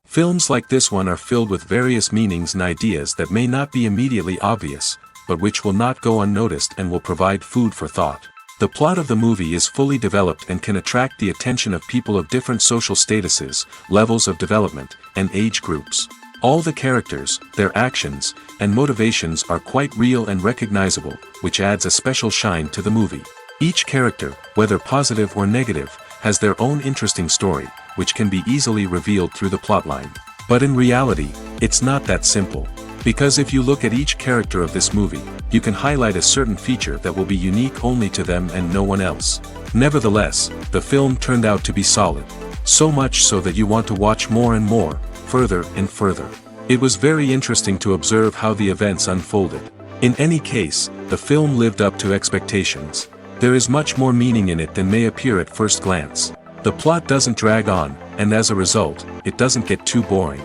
Films like this one are filled with various meanings and ideas that may not be immediately obvious, but which will not go unnoticed and will provide food for thought. The plot of the movie is fully developed and can attract the attention of people of different social statuses, levels of development, and age groups. All the characters, their actions, and motivations are quite real and recognizable, which adds a special shine to the movie. Each character, whether positive or negative, has their own interesting story, which can be easily revealed through the plotline. But in reality, it's not that simple. Because if you look at each character of this movie, you can highlight a certain feature that will be unique only to them and no one else. Nevertheless, the film turned out to be solid. So much so that you want to watch more and more, further and further. It was very interesting to observe how the events unfolded. In any case, the film lived up to expectations. There is much more meaning in it than may appear at first glance. The plot doesn't drag on, and as a result, it doesn't get too boring.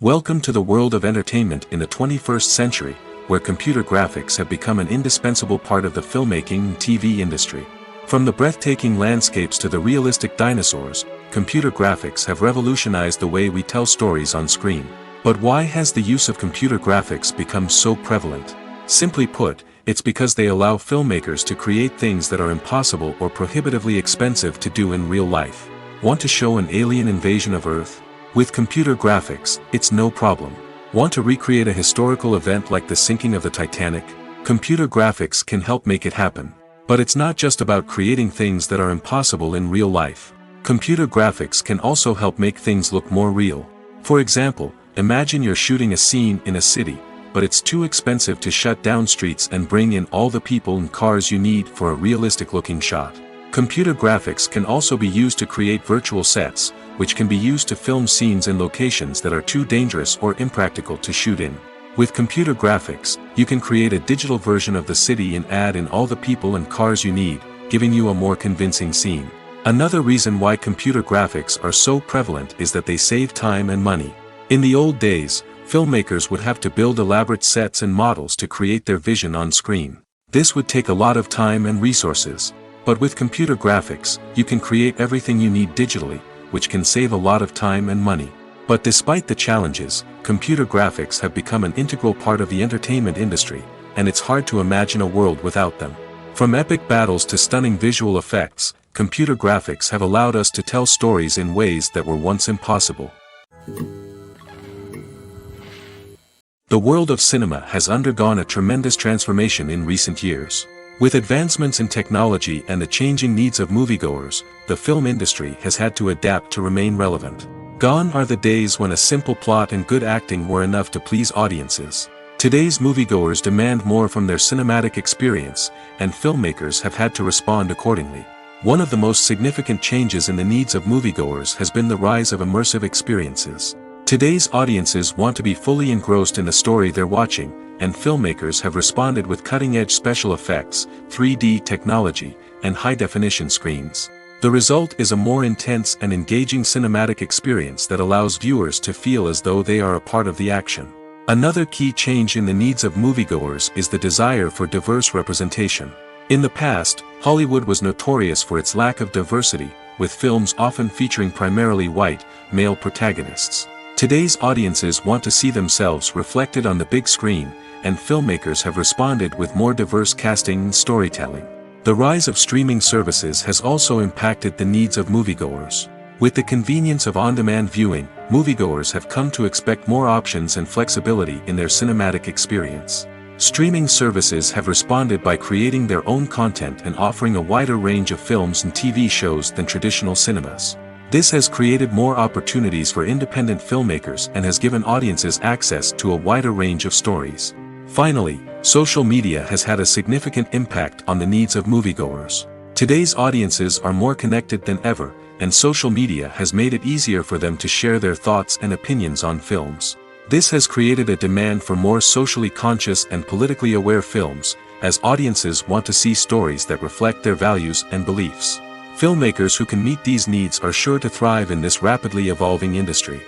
Welcome to the world of entertainment in the 21st century, where computer graphics have become an indispensable part of the filmmaking and TV industry. From the breathtaking landscapes to the realistic dinosaurs, computer graphics have revolutionized the way we tell stories on screen. But why has the use of computer graphics become so prevalent? Simply put, it's because they allow filmmakers to create things that are impossible or prohibitively expensive to do in real life. Want to show an alien invasion of Earth? With computer graphics, it's no problem. Want to recreate a historical event like the sinking of the Titanic? Computer graphics can help make it happen. But it's not just about creating things that are impossible in real life. Computer graphics can also help make things look more real. For example, imagine you're shooting a scene in a city, but it's too expensive to shut down streets and bring in all the people and cars you need for a realistic-looking shot. Computer graphics can also be used to create virtual sets, which can be used to film scenes in locations that are too dangerous or impractical to shoot in. With computer graphics, you can create a digital version of the city and add in all the people and cars you need, giving you a more convincing scene. Another reason why computer graphics are so prevalent is that they save time and money. In the old days, filmmakers would have to build elaborate sets and models to create their vision on screen. This would take a lot of time and resources. But with computer graphics, you can create everything you need digitally, which can save a lot of time and money. But despite the challenges, computer graphics have become an integral part of the entertainment industry, and it's hard to imagine a world without them. From epic battles to stunning visual effects, computer graphics have allowed us to tell stories in ways that were once impossible. The world of cinema has undergone a tremendous transformation in recent years. With advancements in technology and the changing needs of moviegoers, the film industry has had to adapt to remain relevant. Gone are the days when a simple plot and good acting were enough to please audiences. Today's moviegoers demand more from their cinematic experience, and filmmakers have had to respond accordingly. One of the most significant changes in the needs of moviegoers has been the rise of immersive experiences. Today's audiences want to be fully engrossed in the story they're watching, and filmmakers have responded with cutting-edge special effects, 3D technology, and high-definition screens. The result is a more intense and engaging cinematic experience that allows viewers to feel as though they are a part of the action. Another key change in the needs of moviegoers is the desire for diverse representation. In the past, Hollywood was notorious for its lack of diversity, with films often featuring primarily white, male protagonists. Today's audiences want to see themselves reflected on the big screen, and filmmakers have responded with more diverse casting and storytelling. The rise of streaming services has also impacted the needs of moviegoers. With the convenience of on-demand viewing, moviegoers have come to expect more options and flexibility in their cinematic experience. Streaming services have responded by creating their own content and offering a wider range of films and TV shows than traditional cinemas. This has created more opportunities for independent filmmakers and has given audiences access to a wider range of stories. Finally, social media has had a significant impact on the needs of moviegoers. Today's audiences are more connected than ever, and social media has made it easier for them to share their thoughts and opinions on films. This has created a demand for more socially conscious and politically aware films, as audiences want to see stories that reflect their values and beliefs. Filmmakers who can meet these needs are sure to thrive in this rapidly evolving industry.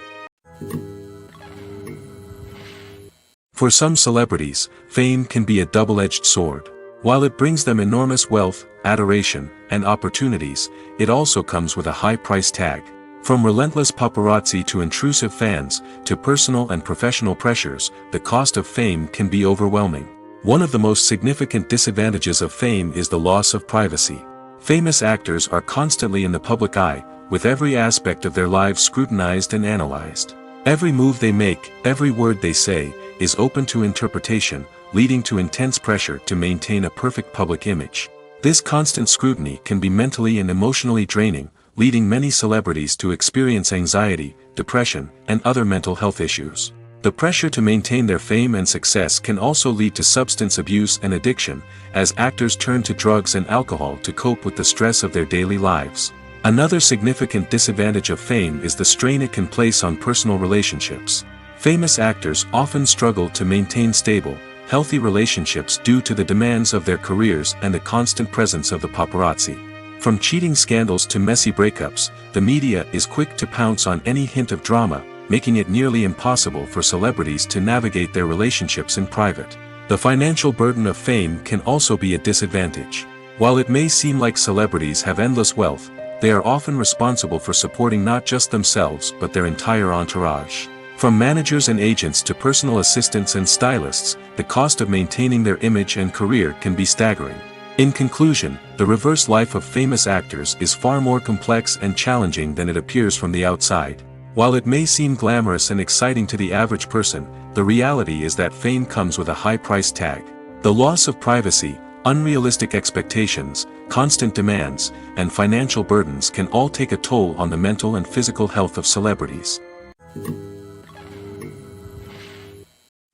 For some celebrities, fame can be a double-edged sword. While it brings them enormous wealth, adoration, and opportunities, it also comes with a high price tag. From relentless paparazzi to intrusive fans, to personal and professional pressures, the cost of fame can be overwhelming. One of the most significant disadvantages of fame is the loss of privacy. Famous actors are constantly in the public eye, with every aspect of their lives scrutinized and analyzed. Every move they make, every word they say, is open to interpretation, leading to intense pressure to maintain a perfect public image. This constant scrutiny can be mentally and emotionally draining, leading many celebrities to experience anxiety, depression, and other mental health issues. The pressure to maintain their fame and success can also lead to substance abuse and addiction, as actors turn to drugs and alcohol to cope with the stress of their daily lives. Another significant disadvantage of fame is the strain it can place on personal relationships. Famous actors often struggle to maintain stable, healthy relationships due to the demands of their careers and the constant presence of the paparazzi. From cheating scandals to messy breakups, the media is quick to pounce on any hint of drama, making it nearly impossible for celebrities to navigate their relationships in private. The financial burden of fame can also be a disadvantage. While it may seem like celebrities have endless wealth, they are often responsible for supporting not just themselves but their entire entourage. From managers and agents to personal assistants and stylists, the cost of maintaining their image and career can be staggering. In conclusion, the reverse life of famous actors is far more complex and challenging than it appears from the outside. While it may seem glamorous and exciting to the average person, the reality is that fame comes with a high price tag. The loss of privacy, unrealistic expectations, constant demands, and financial burdens can all take a toll on the mental and physical health of celebrities.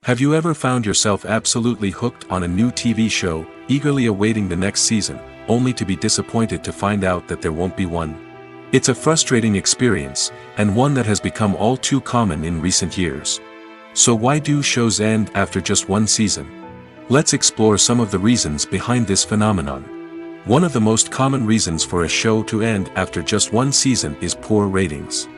Have you ever found yourself absolutely hooked on a new TV show, eagerly awaiting the next season, only to be disappointed to find out that there won't be one? It's a frustrating experience, and one that has become all too common in recent years. So why do shows end after just one season? Let's explore some of the reasons behind this phenomenon. One of the most common reasons for a show to end after just one season is poor ratings.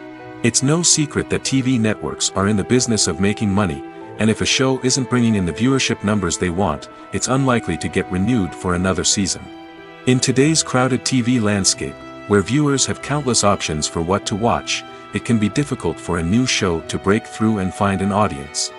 It's no secret that TV networks are in the business of making money, and if a show isn't bringing in the viewership numbers they want, it's unlikely to get renewed for another season. In today's crowded TV landscape, where viewers have countless options for what to watch, it can be difficult for a new show to break through and find an audience.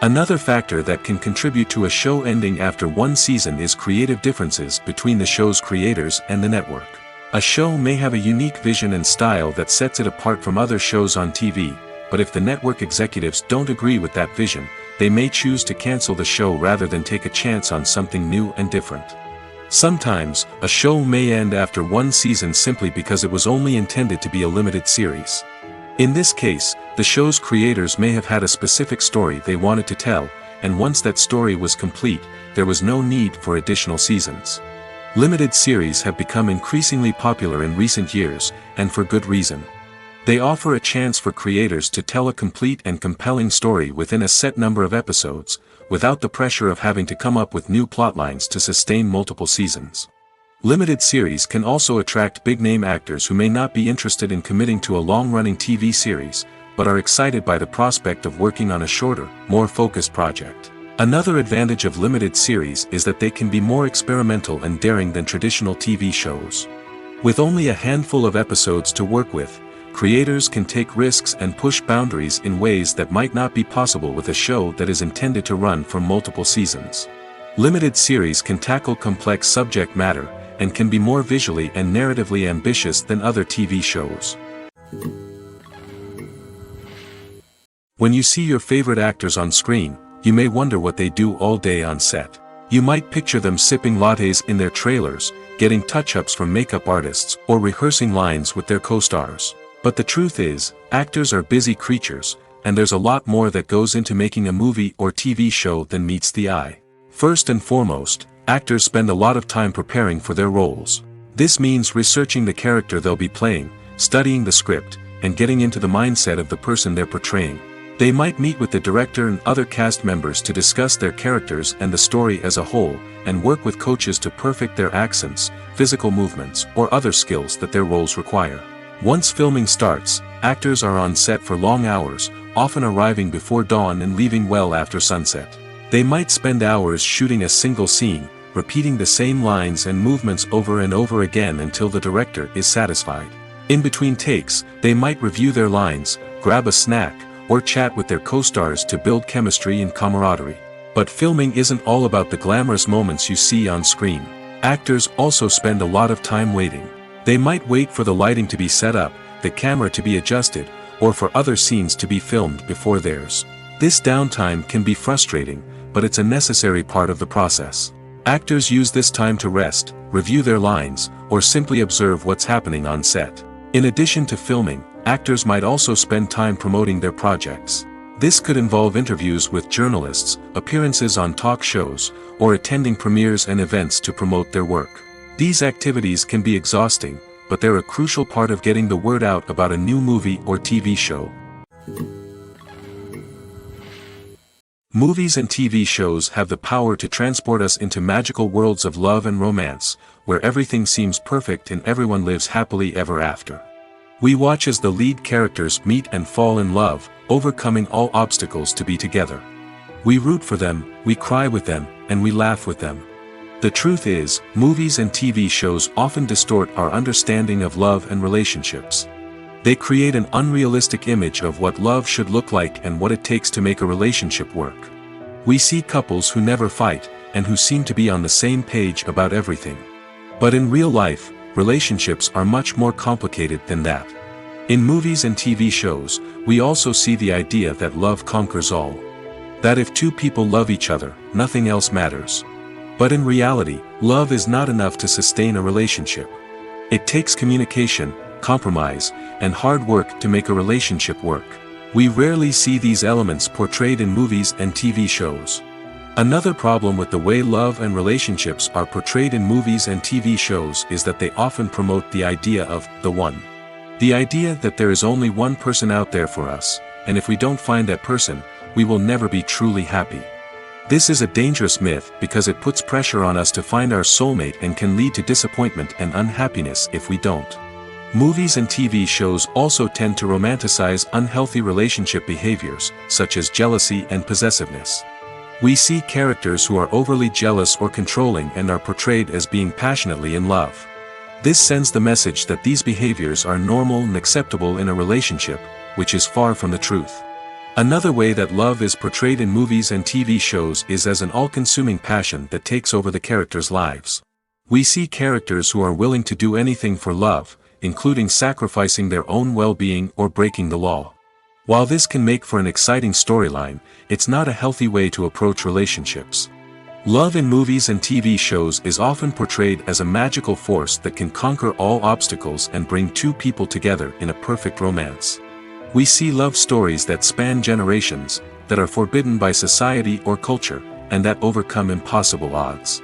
Another factor that can contribute to a show ending after one season is creative differences between the show's creators and the network. A show may have a unique vision and style that sets it apart from other shows on TV, but if the network executives don't agree with that vision, they may choose to cancel the show rather than take a chance on something new and different. Sometimes, a show may end after one season simply because it was only intended to be a limited series. In this case, the show's creators may have had a specific story they wanted to tell, and once that story was complete, there was no need for additional seasons. Limited series have become increasingly popular in recent years, and for good reason. They offer a chance for creators to tell a complete and compelling story within a set number of episodes, without the pressure of having to come up with new plotlines to sustain multiple seasons. Limited series can also attract big-name actors who may not be interested in committing to a long-running TV series, but are excited by the prospect of working on a shorter, more focused project. Another advantage of limited series is that they can be more experimental and daring than traditional TV shows. With only a handful of episodes to work with, creators can take risks and push boundaries in ways that might not be possible with a show that is intended to run for multiple seasons. Limited series can tackle complex subject matter, and can be more visually and narratively ambitious than other TV shows. When you see your favorite actors on screen, you may wonder what they do all day on set. You might picture them sipping lattes in their trailers, getting touch-ups from makeup artists, or rehearsing lines with their co-stars. But the truth is, actors are busy creatures, and there's a lot more that goes into making a movie or TV show than meets the eye. First and foremost, actors spend a lot of time preparing for their roles. This means researching the character they'll be playing, studying the script, and getting into the mindset of the person they're portraying. They might meet with the director and other cast members to discuss their characters and the story as a whole, and work with coaches to perfect their accents, physical movements, or other skills that their roles require. Once filming starts, actors are on set for long hours, often arriving before dawn and leaving well after sunset. They might spend hours shooting a single scene, repeating the same lines and movements over and over again until the director is satisfied. In between takes, they might review their lines, grab a snack, or chat with their co-stars to build chemistry and camaraderie. But filming isn't all about the glamorous moments you see on screen. Actors also spend a lot of time waiting. They might wait for the lighting to be set up, the camera to be adjusted, or for other scenes to be filmed before theirs. This downtime can be frustrating, but it's a necessary part of the process. Actors use this time to rest, review their lines, or simply observe what's happening on set. In addition to filming, actors might also spend time promoting their projects. This could involve interviews with journalists, appearances on talk shows, or attending premieres and events to promote their work. These activities can be exhausting, but they're a crucial part of getting the word out about a new movie or TV show. Movies and TV shows have the power to transport us into magical worlds of love and romance, where everything seems perfect and everyone lives happily ever after. We watch as the lead characters meet and fall in love, overcoming all obstacles to be together. We root for them, we cry with them, and we laugh with them. The truth is, movies and TV shows often distort our understanding of love and relationships. They create an unrealistic image of what love should look like and what it takes to make a relationship work. We see couples who never fight, and who seem to be on the same page about everything. But in real life, relationships are much more complicated than that. In movies and TV shows, we also see the idea that love conquers all. That if two people love each other, nothing else matters. But in reality, love is not enough to sustain a relationship. It takes communication, compromise, and hard work to make a relationship work. We rarely see these elements portrayed in movies and TV shows. Another problem with the way love and relationships are portrayed in movies and TV shows is that they often promote the idea of the one. The idea that there is only one person out there for us, and if we don't find that person, we will never be truly happy. This is a dangerous myth because it puts pressure on us to find our soulmate and can lead to disappointment and unhappiness if we don't. Movies and TV shows also tend to romanticize unhealthy relationship behaviors, such as jealousy and possessiveness. We see characters who are overly jealous or controlling and are portrayed as being passionately in love. This sends the message that these behaviors are normal and acceptable in a relationship, which is far from the truth. Another way that love is portrayed in movies and TV shows is as an all-consuming passion that takes over the characters' lives. We see characters who are willing to do anything for love, including sacrificing their own well-being or breaking the law. While this can make for an exciting storyline, it's not a healthy way to approach relationships. Love in movies and TV shows is often portrayed as a magical force that can conquer all obstacles and bring two people together in a perfect romance. We see love stories that span generations, that are forbidden by society or culture, and that overcome impossible odds.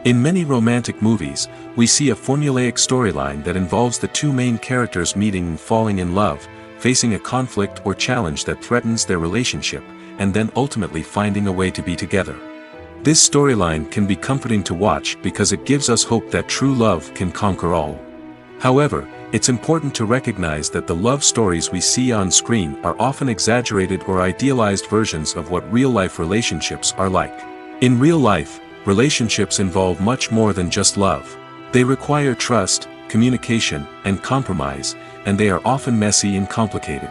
In many romantic movies, we see a formulaic storyline that involves the two main characters meeting and falling in love, facing a conflict or challenge that threatens their relationship, and then ultimately finding a way to be together. This storyline can be comforting to watch because it gives us hope that true love can conquer all. However, it's important to recognize that the love stories we see on screen are often exaggerated or idealized versions of what real-life relationships are like. In real life, relationships involve much more than just love. They require trust, communication, and compromise, and they are often messy and complicated.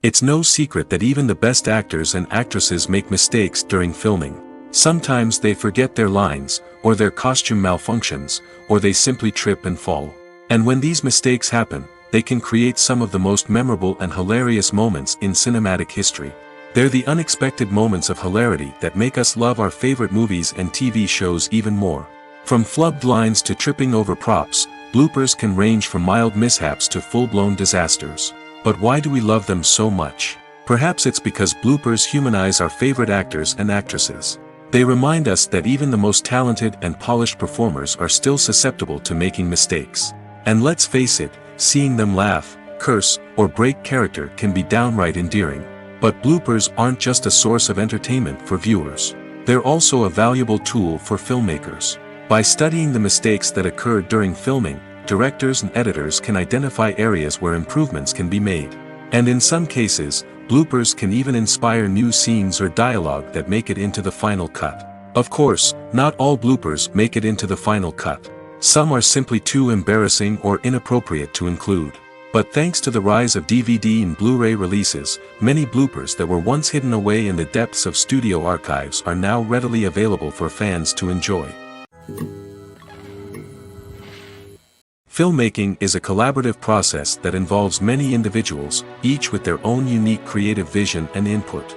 It's no secret that even the best actors and actresses make mistakes during filming. Sometimes they forget their lines, or their costume malfunctions, or they simply trip and fall. And when these mistakes happen, they can create some of the most memorable and hilarious moments in cinematic history. They're the unexpected moments of hilarity that make us love our favorite movies and TV shows even more. From flubbed lines to tripping over props, bloopers can range from mild mishaps to full-blown disasters. But why do we love them so much? Perhaps it's because bloopers humanize our favorite actors and actresses. They remind us that even the most talented and polished performers are still susceptible to making mistakes. And let's face it, seeing them laugh, curse, or break character can be downright endearing. But bloopers aren't just a source of entertainment for viewers. They're also a valuable tool for filmmakers. By studying the mistakes that occurred during filming, directors and editors can identify areas where improvements can be made. And in some cases, bloopers can even inspire new scenes or dialogue that make it into the final cut. Of course, not all bloopers make it into the final cut. Some are simply too embarrassing or inappropriate to include. But thanks to the rise of DVD and Blu-ray releases, many bloopers that were once hidden away in the depths of studio archives are now readily available for fans to enjoy. Filmmaking is a collaborative process that involves many individuals, each with their own unique creative vision and input.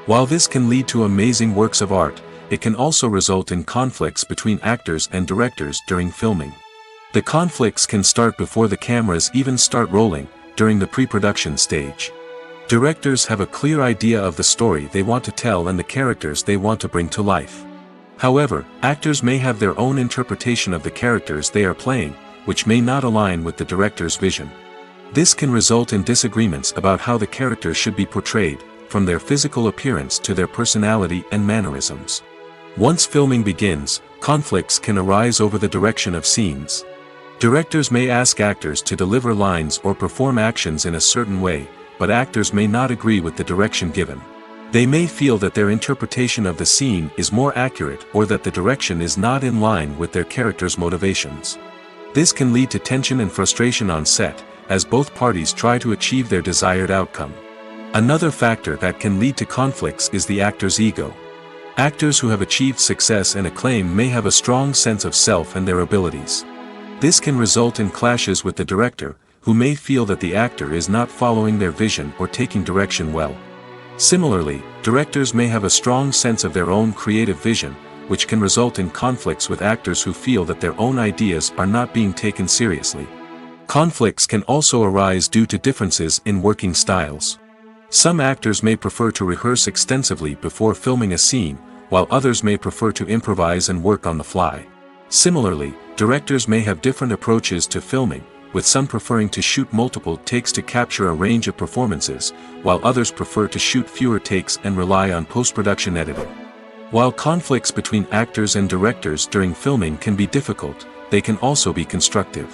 While this can lead to amazing works of art, it can also result in conflicts between actors and directors during filming. The conflicts can start before the cameras even start rolling, during the pre-production stage. Directors have a clear idea of the story they want to tell and the characters they want to bring to life. However, actors may have their own interpretation of the characters they are playing, which may not align with the director's vision. This can result in disagreements about how the characters should be portrayed, from their physical appearance to their personality and mannerisms. Once filming begins, conflicts can arise over the direction of scenes. Directors may ask actors to deliver lines or perform actions in a certain way, but actors may not agree with the direction given. They may feel that their interpretation of the scene is more accurate or that the direction is not in line with their character's motivations. This can lead to tension and frustration on set, as both parties try to achieve their desired outcome. Another factor that can lead to conflicts is the actor's ego. Actors who have achieved success and acclaim may have a strong sense of self and their abilities. This can result in clashes with the director, who may feel that the actor is not following their vision or taking direction well. Similarly, directors may have a strong sense of their own creative vision, which can result in conflicts with actors who feel that their own ideas are not being taken seriously. Conflicts can also arise due to differences in working styles. Some actors may prefer to rehearse extensively before filming a scene, while others may prefer to improvise and work on the fly. Similarly, directors may have different approaches to filming, with some preferring to shoot multiple takes to capture a range of performances, while others prefer to shoot fewer takes and rely on post-production editing. While conflicts between actors and directors during filming can be difficult, they can also be constructive.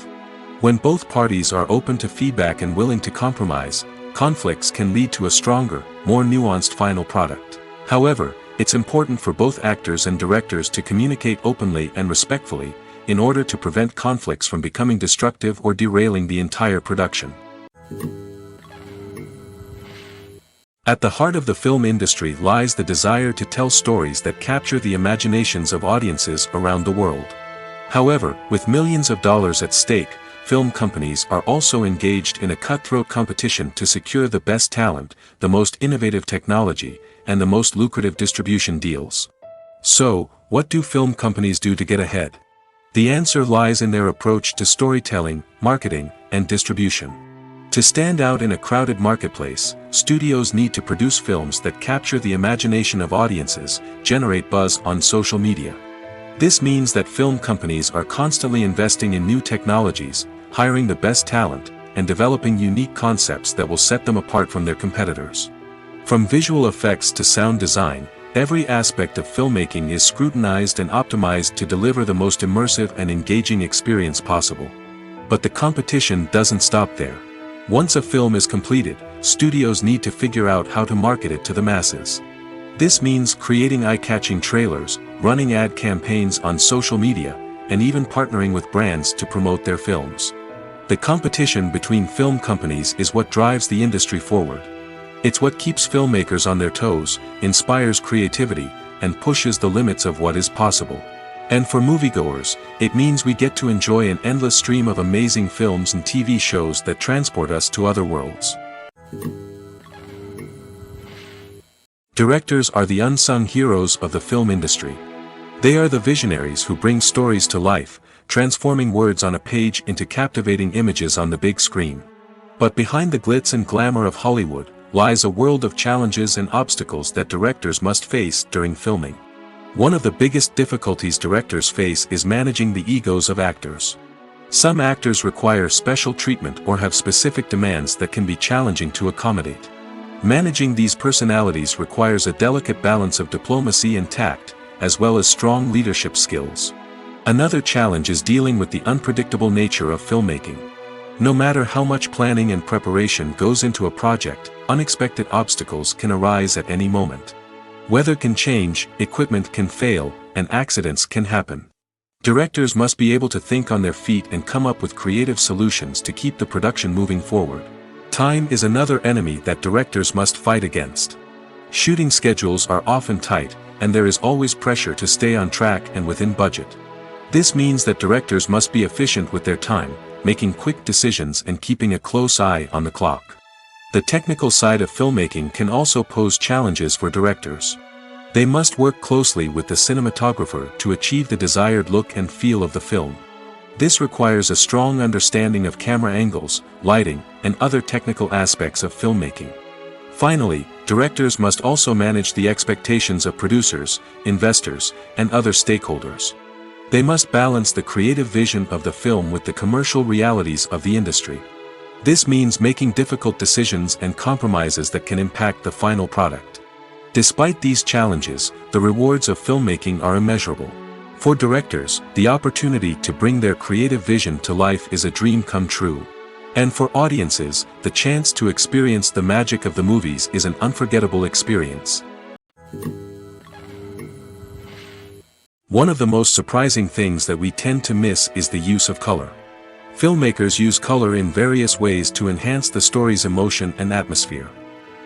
When both parties are open to feedback and willing to compromise, conflicts can lead to a stronger, more nuanced final product. However, it's important for both actors and directors to communicate openly and respectfully, in order to prevent conflicts from becoming destructive or derailing the entire production. At the heart of the film industry lies the desire to tell stories that capture the imaginations of audiences around the world. However, with millions of dollars at stake, film companies are also engaged in a cutthroat competition to secure the best talent, the most innovative technology, and the most lucrative distribution deals. So, what do film companies do to get ahead? The answer lies in their approach to storytelling, marketing, and distribution. To stand out in a crowded marketplace, studios need to produce films that capture the imagination of audiences, generate buzz on social media. This means that film companies are constantly investing in new technologies, hiring the best talent, and developing unique concepts that will set them apart from their competitors. From visual effects to sound design, every aspect of filmmaking is scrutinized and optimized to deliver the most immersive and engaging experience possible. But the competition doesn't stop there. Once a film is completed, studios need to figure out how to market it to the masses. This means creating eye-catching trailers, running ad campaigns on social media, and even partnering with brands to promote their films. The competition between film companies is what drives the industry forward. It's what keeps filmmakers on their toes, inspires creativity, and pushes the limits of what is possible. And for moviegoers, it means we get to enjoy an endless stream of amazing films and TV shows that transport us to other worlds. Directors are the unsung heroes of the film industry. They are the visionaries who bring stories to life, transforming words on a page into captivating images on the big screen. But behind the glitz and glamour of Hollywood, lies a world of challenges and obstacles that directors must face during filming. One of the biggest difficulties directors face is managing the egos of actors. Some actors require special treatment or have specific demands that can be challenging to accommodate. Managing these personalities requires a delicate balance of diplomacy and tact, as well as strong leadership skills. Another challenge is dealing with the unpredictable nature of filmmaking. No matter how much planning and preparation goes into a project, unexpected obstacles can arise at any moment. Weather can change, equipment can fail, and accidents can happen. Directors must be able to think on their feet and come up with creative solutions to keep the production moving forward. Time is another enemy that directors must fight against. Shooting schedules are often tight, and there is always pressure to stay on track and within budget. This means that directors must be efficient with their time, making quick decisions and keeping a close eye on the clock. The technical side of filmmaking can also pose challenges for directors. They must work closely with the cinematographer to achieve the desired look and feel of the film. This requires a strong understanding of camera angles, lighting, and other technical aspects of filmmaking. Finally, directors must also manage the expectations of producers, investors, and other stakeholders. They must balance the creative vision of the film with the commercial realities of the industry. This means making difficult decisions and compromises that can impact the final product. Despite these challenges, the rewards of filmmaking are immeasurable. For directors, the opportunity to bring their creative vision to life is a dream come true. And for audiences, the chance to experience the magic of the movies is an unforgettable experience. One of the most surprising things that we tend to miss is the use of color. Filmmakers use color in various ways to enhance the story's emotion and atmosphere.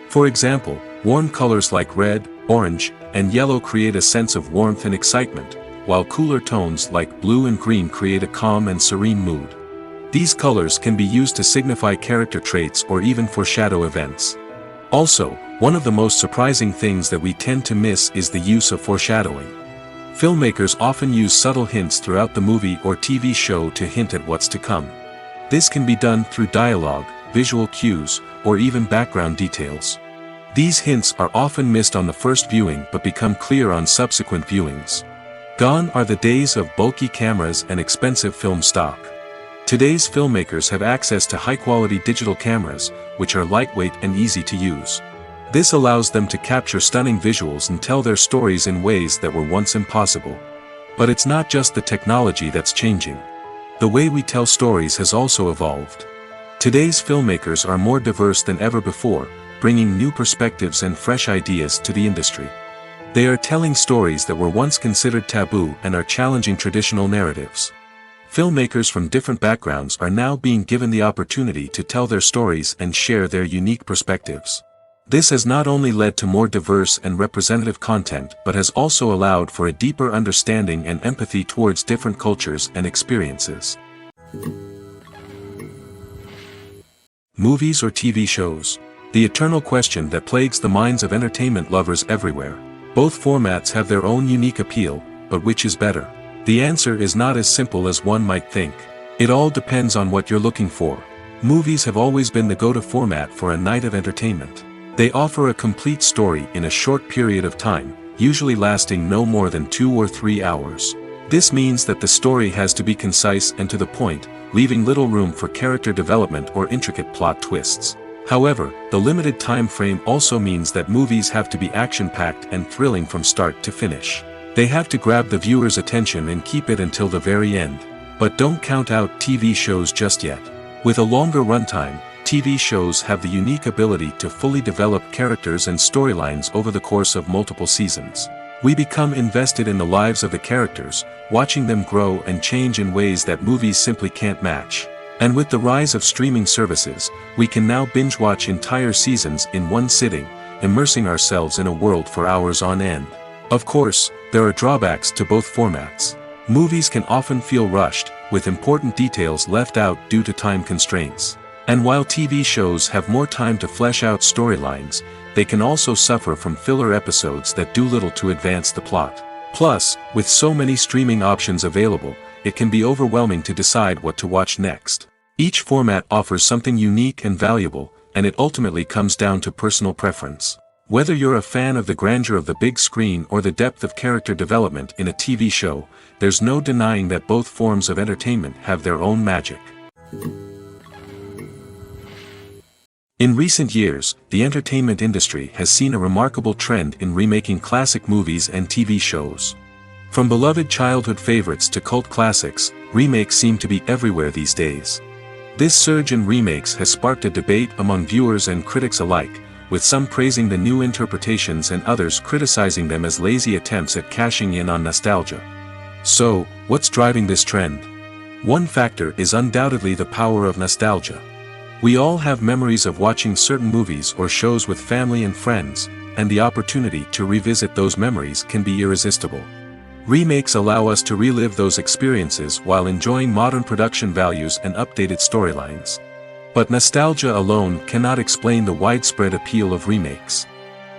For example, warm colors like red, orange, and yellow create a sense of warmth and excitement, while cooler tones like blue and green create a calm and serene mood. These colors can be used to signify character traits or even foreshadow events. Also, one of the most surprising things that we tend to miss is the use of foreshadowing. Filmmakers often use subtle hints throughout the movie or TV show to hint at what's to come. This can be done through dialogue, visual cues, or even background details. These hints are often missed on the first viewing but become clear on subsequent viewings. Gone are the days of bulky cameras and expensive film stock. Today's filmmakers have access to high-quality digital cameras, which are lightweight and easy to use. This allows them to capture stunning visuals and tell their stories in ways that were once impossible. But it's not just the technology that's changing. The way we tell stories has also evolved. Today's filmmakers are more diverse than ever before, bringing new perspectives and fresh ideas to the industry. They are telling stories that were once considered taboo and are challenging traditional narratives. Filmmakers from different backgrounds are now being given the opportunity to tell their stories and share their unique perspectives. This has not only led to more diverse and representative content but has also allowed for a deeper understanding and empathy towards different cultures and experiences. Movies or TV shows? The eternal question that plagues the minds of entertainment lovers everywhere. Both formats have their own unique appeal, but which is better? The answer is not as simple as one might think. It all depends on what you're looking for. Movies have always been the go-to format for a night of entertainment. They offer a complete story in a short period of time, usually lasting no more than 2 or 3 hours. This means that the story has to be concise and to the point, leaving little room for character development or intricate plot twists. However, the limited time frame also means that movies have to be action-packed and thrilling from start to finish. They have to grab the viewer's attention and keep it until the very end. But don't count out TV shows just yet. With a longer runtime, TV shows have the unique ability to fully develop characters and storylines over the course of multiple seasons. We become invested in the lives of the characters, watching them grow and change in ways that movies simply can't match. And with the rise of streaming services, we can now binge-watch entire seasons in one sitting, immersing ourselves in a world for hours on end. Of course, there are drawbacks to both formats. Movies can often feel rushed, with important details left out due to time constraints. And while TV shows have more time to flesh out storylines, they can also suffer from filler episodes that do little to advance the plot. Plus, with so many streaming options available, it can be overwhelming to decide what to watch next. Each format offers something unique and valuable, and it ultimately comes down to personal preference. Whether you're a fan of the grandeur of the big screen or the depth of character development in a TV show, there's no denying that both forms of entertainment have their own magic. In recent years, the entertainment industry has seen a remarkable trend in remaking classic movies and TV shows. From beloved childhood favorites to cult classics, remakes seem to be everywhere these days. This surge in remakes has sparked a debate among viewers and critics alike, with some praising the new interpretations and others criticizing them as lazy attempts at cashing in on nostalgia. So, what's driving this trend? One factor is undoubtedly the power of nostalgia. We all have memories of watching certain movies or shows with family and friends, and the opportunity to revisit those memories can be irresistible. Remakes allow us to relive those experiences while enjoying modern production values and updated storylines. But nostalgia alone cannot explain the widespread appeal of remakes.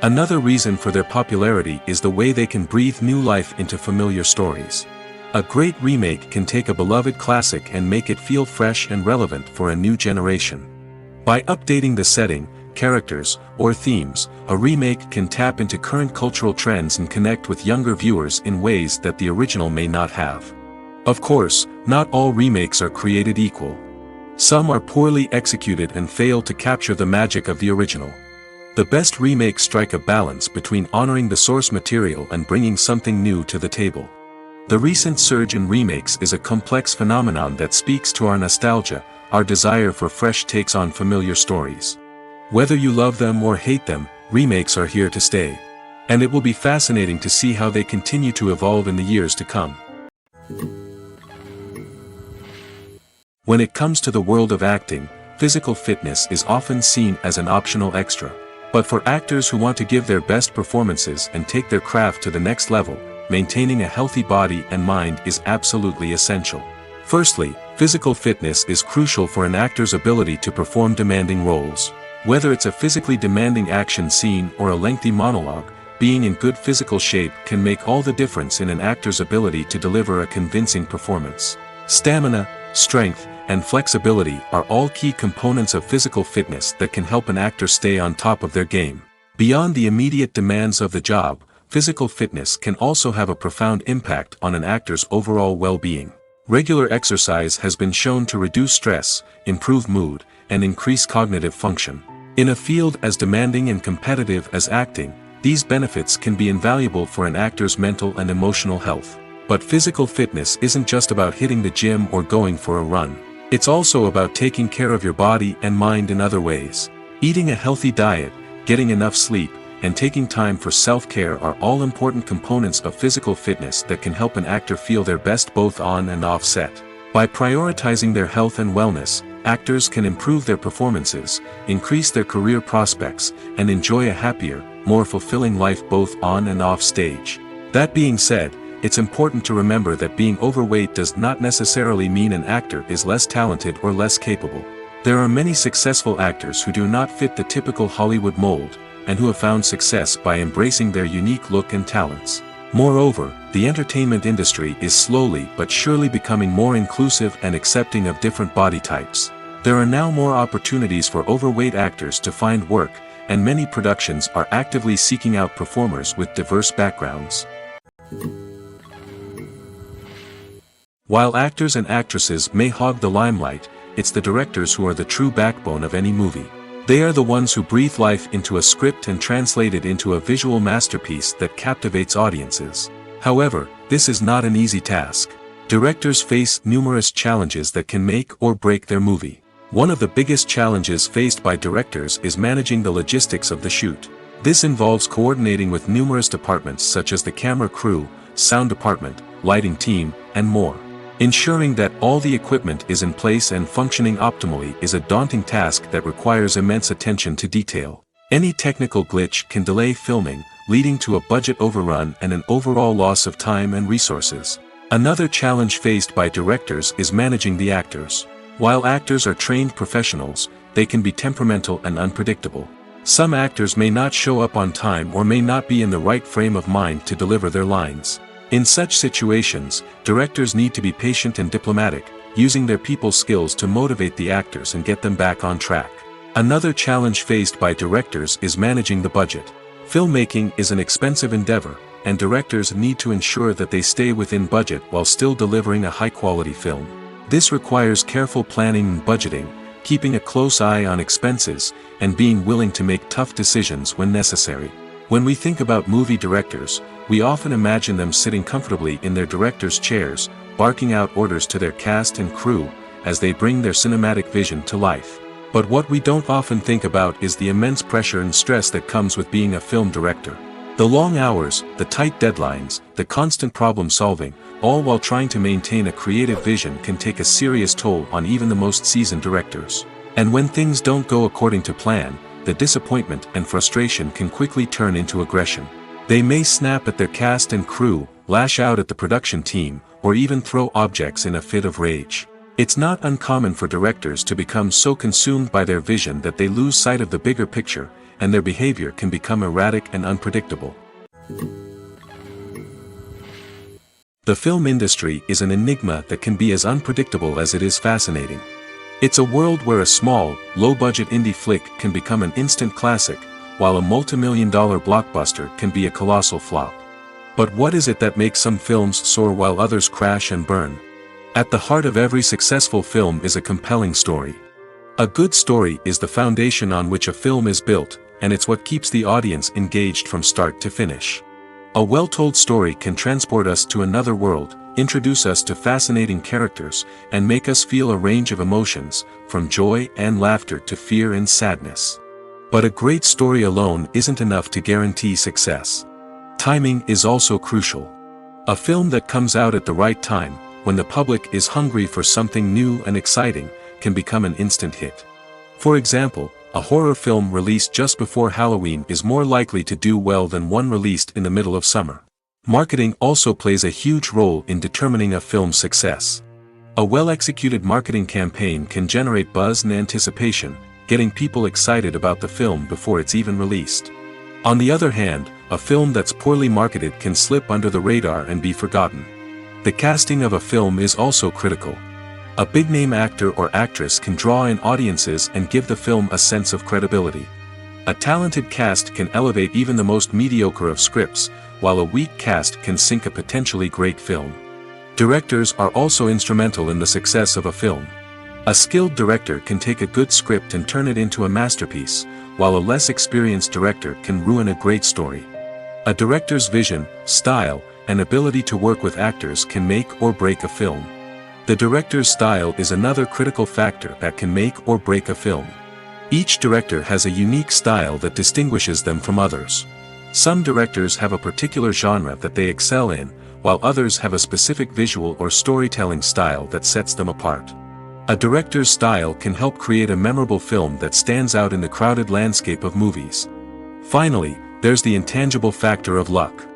Another reason for their popularity is the way they can breathe new life into familiar stories. A great remake can take a beloved classic and make it feel fresh and relevant for a new generation. By updating the setting, characters, or themes, a remake can tap into current cultural trends and connect with younger viewers in ways that the original may not have. Of course, not all remakes are created equal. Some are poorly executed and fail to capture the magic of the original. The best remakes strike a balance between honoring the source material and bringing something new to the table. The recent surge in remakes is a complex phenomenon that speaks to our nostalgia, our desire for fresh takes on familiar stories. Whether you love them or hate them, remakes are here to stay. And it will be fascinating to see how they continue to evolve in the years to come. When it comes to the world of acting, physical fitness is often seen as an optional extra. But for actors who want to give their best performances and take their craft to the next level, maintaining a healthy body and mind is absolutely essential. Firstly, physical fitness is crucial for an actor's ability to perform demanding roles. Whether it's a physically demanding action scene or a lengthy monologue, being in good physical shape can make all the difference in an actor's ability to deliver a convincing performance. Stamina, strength, and flexibility are all key components of physical fitness that can help an actor stay on top of their game. Beyond the immediate demands of the job, physical fitness can also have a profound impact on an actor's overall well-being. Regular exercise has been shown to reduce stress, improve mood, and increase cognitive function. In a field as demanding and competitive as acting, these benefits can be invaluable for an actor's mental and emotional health. But physical fitness isn't just about hitting the gym or going for a run. It's also about taking care of your body and mind in other ways. Eating a healthy diet, getting enough sleep, and taking time for self-care are all important components of physical fitness that can help an actor feel their best both on and off set. By prioritizing their health and wellness, actors can improve their performances, increase their career prospects, and enjoy a happier, more fulfilling life both on and off stage. That being said, it's important to remember that being overweight does not necessarily mean an actor is less talented or less capable. There are many successful actors who do not fit the typical Hollywood mold, and who have found success by embracing their unique look and talents. Moreover, the entertainment industry is slowly but surely becoming more inclusive and accepting of different body types. There are now more opportunities for overweight actors to find work, and many productions are actively seeking out performers with diverse backgrounds. While actors and actresses may hog the limelight, it's the directors who are the true backbone of any movie. They are the ones who breathe life into a script and translate it into a visual masterpiece that captivates audiences. However, this is not an easy task. Directors face numerous challenges that can make or break their movie. One of the biggest challenges faced by directors is managing the logistics of the shoot. This involves coordinating with numerous departments such as the camera crew, sound department, lighting team, and more. Ensuring that all the equipment is in place and functioning optimally is a daunting task that requires immense attention to detail. Any technical glitch can delay filming, leading to a budget overrun and an overall loss of time and resources. Another challenge faced by directors is managing the actors. While actors are trained professionals, they can be temperamental and unpredictable. Some actors may not show up on time or may not be in the right frame of mind to deliver their lines. In such situations, directors need to be patient and diplomatic, using their people skills to motivate the actors and get them back on track. Another challenge faced by directors is managing the budget. Filmmaking is an expensive endeavor, and directors need to ensure that they stay within budget while still delivering a high-quality film. This requires careful planning and budgeting, keeping a close eye on expenses, and being willing to make tough decisions when necessary. When we think about movie directors, we often imagine them sitting comfortably in their director's chairs, barking out orders to their cast and crew, as they bring their cinematic vision to life. But what we don't often think about is the immense pressure and stress that comes with being a film director. The long hours, the tight deadlines, the constant problem solving, all while trying to maintain a creative vision can take a serious toll on even the most seasoned directors. And when things don't go according to plan, the disappointment and frustration can quickly turn into aggression. They may snap at their cast and crew, lash out at the production team, or even throw objects in a fit of rage. It's not uncommon for directors to become so consumed by their vision that they lose sight of the bigger picture, and their behavior can become erratic and unpredictable. The film industry is an enigma that can be as unpredictable as it is fascinating. It's a world where a small, low-budget indie flick can become an instant classic, while a multi-million-dollar blockbuster can be a colossal flop. But what is it that makes some films soar while others crash and burn? At the heart of every successful film is a compelling story. A good story is the foundation on which a film is built, and it's what keeps the audience engaged from start to finish. A well-told story can transport us to another world, introduce us to fascinating characters, and make us feel a range of emotions, from joy and laughter to fear and sadness. But a great story alone isn't enough to guarantee success. Timing is also crucial. A film that comes out at the right time, when the public is hungry for something new and exciting, can become an instant hit. For example, a horror film released just before Halloween is more likely to do well than one released in the middle of summer. Marketing also plays a huge role in determining a film's success. A well-executed marketing campaign can generate buzz and anticipation, getting people excited about the film before it's even released. On the other hand, a film that's poorly marketed can slip under the radar and be forgotten. The casting of a film is also critical. A big-name actor or actress can draw in audiences and give the film a sense of credibility. A talented cast can elevate even the most mediocre of scripts, while a weak cast can sink a potentially great film. Directors are also instrumental in the success of a film. A skilled director can take a good script and turn it into a masterpiece, while a less experienced director can ruin a great story. A director's vision, style, and ability to work with actors can make or break a film. The director's style is another critical factor that can make or break a film. Each director has a unique style that distinguishes them from others. Some directors have a particular genre that they excel in, while others have a specific visual or storytelling style that sets them apart. A director's style can help create a memorable film that stands out in the crowded landscape of movies. Finally, there's the intangible factor of luck.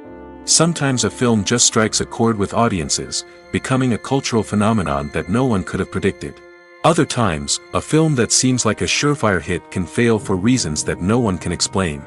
Sometimes a film just strikes a chord with audiences, becoming a cultural phenomenon that no one could have predicted. Other times, a film that seems like a surefire hit can fail for reasons that no one can explain.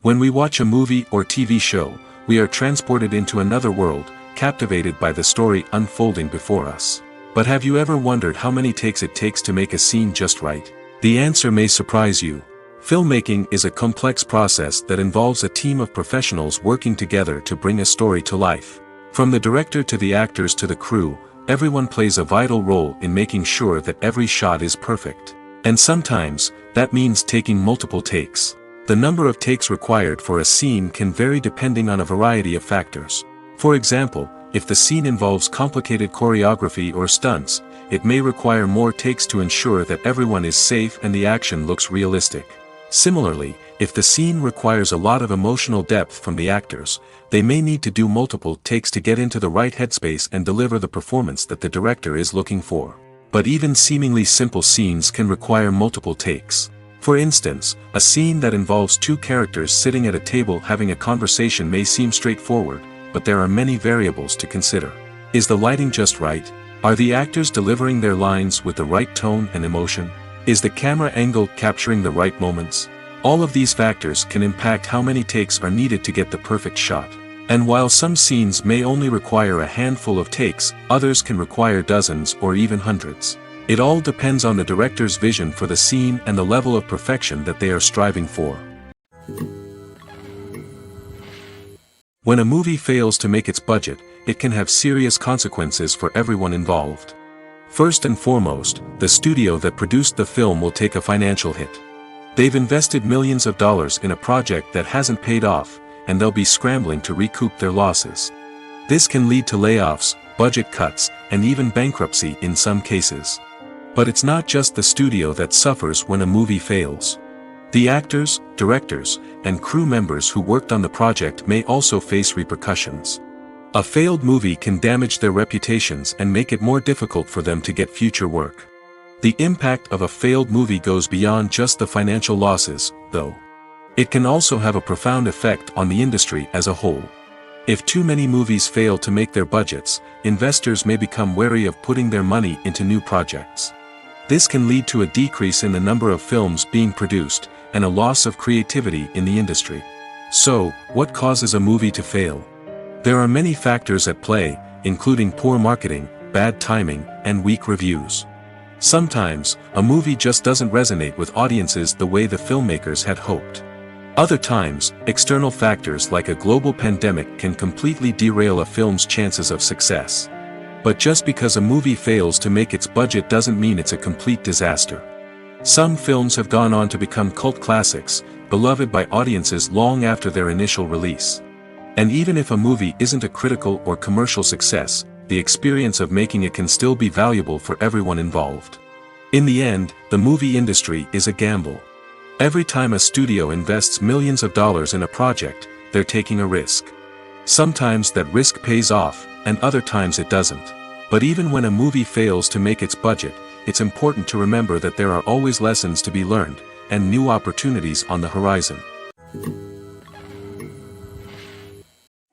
When we watch a movie or TV show, we are transported into another world, captivated by the story unfolding before us. But have you ever wondered how many takes it takes to make a scene just right? The answer may surprise you. Filmmaking is a complex process that involves a team of professionals working together to bring a story to life. From the director to the actors to the crew, everyone plays a vital role in making sure that every shot is perfect. And sometimes, that means taking multiple takes. The number of takes required for a scene can vary depending on a variety of factors. For example, if the scene involves complicated choreography or stunts, it may require more takes to ensure that everyone is safe and the action looks realistic. Similarly, if the scene requires a lot of emotional depth from the actors, they may need to do multiple takes to get into the right headspace and deliver the performance that the director is looking for. But even seemingly simple scenes can require multiple takes. For instance, a scene that involves two characters sitting at a table having a conversation may seem straightforward, but there are many variables to consider. Is the lighting just right? Are the actors delivering their lines with the right tone and emotion? Is the camera angle capturing the right moments? All of these factors can impact how many takes are needed to get the perfect shot. And while some scenes may only require a handful of takes, others can require dozens or even hundreds. It all depends on the director's vision for the scene and the level of perfection that they are striving for. When a movie fails to make its budget, it can have serious consequences for everyone involved. First and foremost, the studio that produced the film will take a financial hit. They've invested millions of dollars in a project that hasn't paid off, and they'll be scrambling to recoup their losses. This can lead to layoffs, budget cuts, and even bankruptcy in some cases. But it's not just the studio that suffers when a movie fails. The actors, directors, and crew members who worked on the project may also face repercussions. A failed movie can damage their reputations and make it more difficult for them to get future work. The impact of a failed movie goes beyond just the financial losses, though. It can also have a profound effect on the industry as a whole. If too many movies fail to make their budgets, investors may become wary of putting their money into new projects. This can lead to a decrease in the number of films being produced, and a loss of creativity in the industry. So, what causes a movie to fail? There are many factors at play, including poor marketing, bad timing, and weak reviews. Sometimes, a movie just doesn't resonate with audiences the way the filmmakers had hoped. Other times, external factors like a global pandemic can completely derail a film's chances of success. But just because a movie fails to make its budget doesn't mean it's a complete disaster. Some films have gone on to become cult classics, beloved by audiences long after their initial release. And even if a movie isn't a critical or commercial success, the experience of making it can still be valuable for everyone involved. In the end, the movie industry is a gamble. Every time a studio invests millions of dollars in a project, they're taking a risk. Sometimes that risk pays off, and other times it doesn't. But even when a movie fails to make its budget, it's important to remember that there are always lessons to be learned, and new opportunities on the horizon.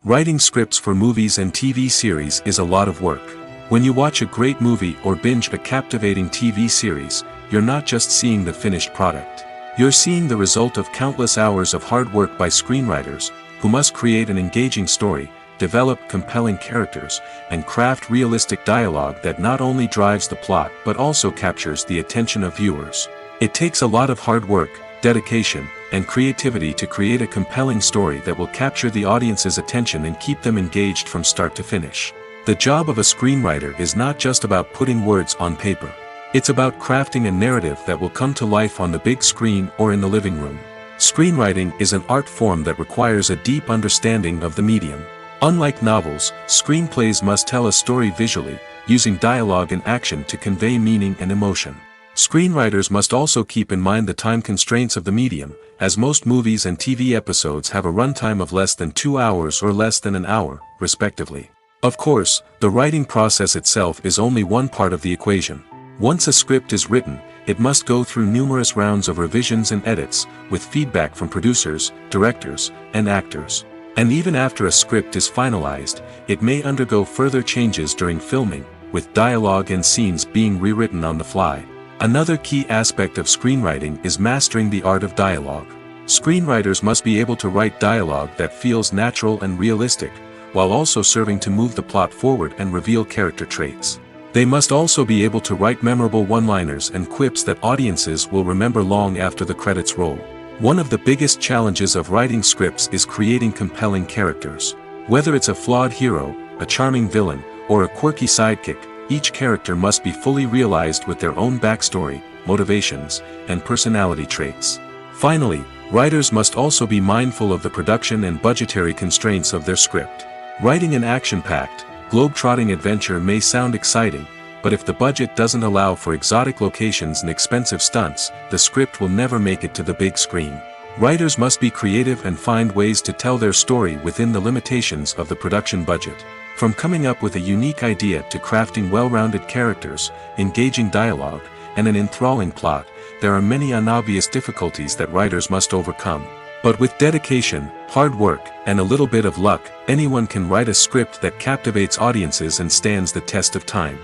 Writing scripts for movies and TV series is a lot of work. When you watch a great movie or binge a captivating TV series, you're not just seeing the finished product. You're seeing the result of countless hours of hard work by screenwriters, who must create an engaging story, develop compelling characters, and craft realistic dialogue that not only drives the plot but also captures the attention of viewers. It takes a lot of hard work, dedication, and creativity to create a compelling story that will capture the audience's attention and keep them engaged from start to finish. The job of a screenwriter is not just about putting words on paper. It's about crafting a narrative that will come to life on the big screen or in the living room. Screenwriting is an art form that requires a deep understanding of the medium. Unlike novels, screenplays must tell a story visually, using dialogue and action to convey meaning and emotion. Screenwriters must also keep in mind the time constraints of the medium, as most movies and TV episodes have a runtime of less than 2 hours or less than an hour, respectively. Of course, the writing process itself is only one part of the equation. Once a script is written, it must go through numerous rounds of revisions and edits, with feedback from producers, directors, and actors. And even after a script is finalized, it may undergo further changes during filming, with dialogue and scenes being rewritten on the fly. Another key aspect of screenwriting is mastering the art of dialogue. Screenwriters must be able to write dialogue that feels natural and realistic, while also serving to move the plot forward and reveal character traits. They must also be able to write memorable one-liners and quips that audiences will remember long after the credits roll. One of the biggest challenges of writing scripts is creating compelling characters. Whether it's a flawed hero, a charming villain, or a quirky sidekick, each character must be fully realized with their own backstory, motivations, and personality traits. Finally, writers must also be mindful of the production and budgetary constraints of their script. Writing an action-packed, globe-trotting adventure may sound exciting, but if the budget doesn't allow for exotic locations and expensive stunts, the script will never make it to the big screen. Writers must be creative and find ways to tell their story within the limitations of the production budget. From coming up with a unique idea to crafting well-rounded characters, engaging dialogue, and an enthralling plot, there are many unobvious difficulties that writers must overcome. But with dedication, hard work, and a little bit of luck, anyone can write a script that captivates audiences and stands the test of time.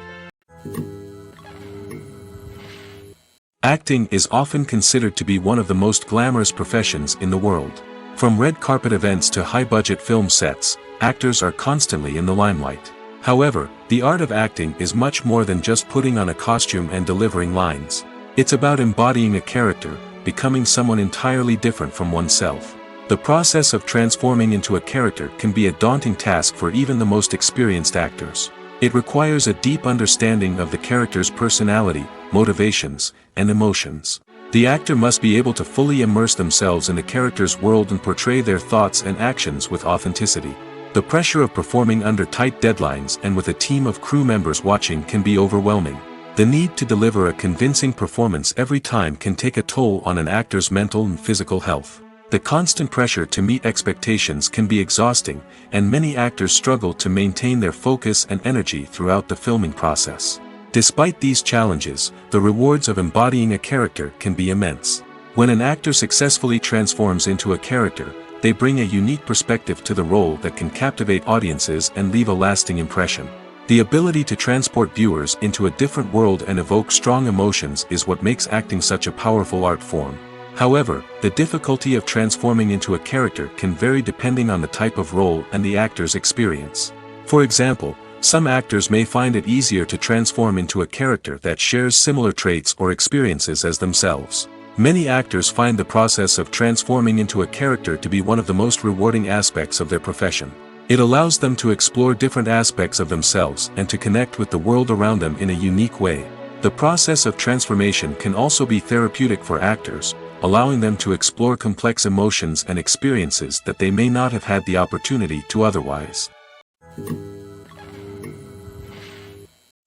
Acting is often considered to be one of the most glamorous professions in the world. From red carpet events to high-budget film sets, actors are constantly in the limelight. However, the art of acting is much more than just putting on a costume and delivering lines. It's about embodying a character, becoming someone entirely different from oneself. The process of transforming into a character can be a daunting task for even the most experienced actors. It requires a deep understanding of the character's personality, motivations, and emotions. The actor must be able to fully immerse themselves in the character's world and portray their thoughts and actions with authenticity. The pressure of performing under tight deadlines and with a team of crew members watching can be overwhelming. The need to deliver a convincing performance every time can take a toll on an actor's mental and physical health. The constant pressure to meet expectations can be exhausting, and many actors struggle to maintain their focus and energy throughout the filming process. Despite these challenges, the rewards of embodying a character can be immense. When an actor successfully transforms into a character, they bring a unique perspective to the role that can captivate audiences and leave a lasting impression. The ability to transport viewers into a different world and evoke strong emotions is what makes acting such a powerful art form. However, the difficulty of transforming into a character can vary depending on the type of role and the actor's experience. For example, some actors may find it easier to transform into a character that shares similar traits or experiences as themselves. Many actors find the process of transforming into a character to be one of the most rewarding aspects of their profession. It allows them to explore different aspects of themselves and to connect with the world around them in a unique way. The process of transformation can also be therapeutic for actors, allowing them to explore complex emotions and experiences that they may not have had the opportunity to otherwise.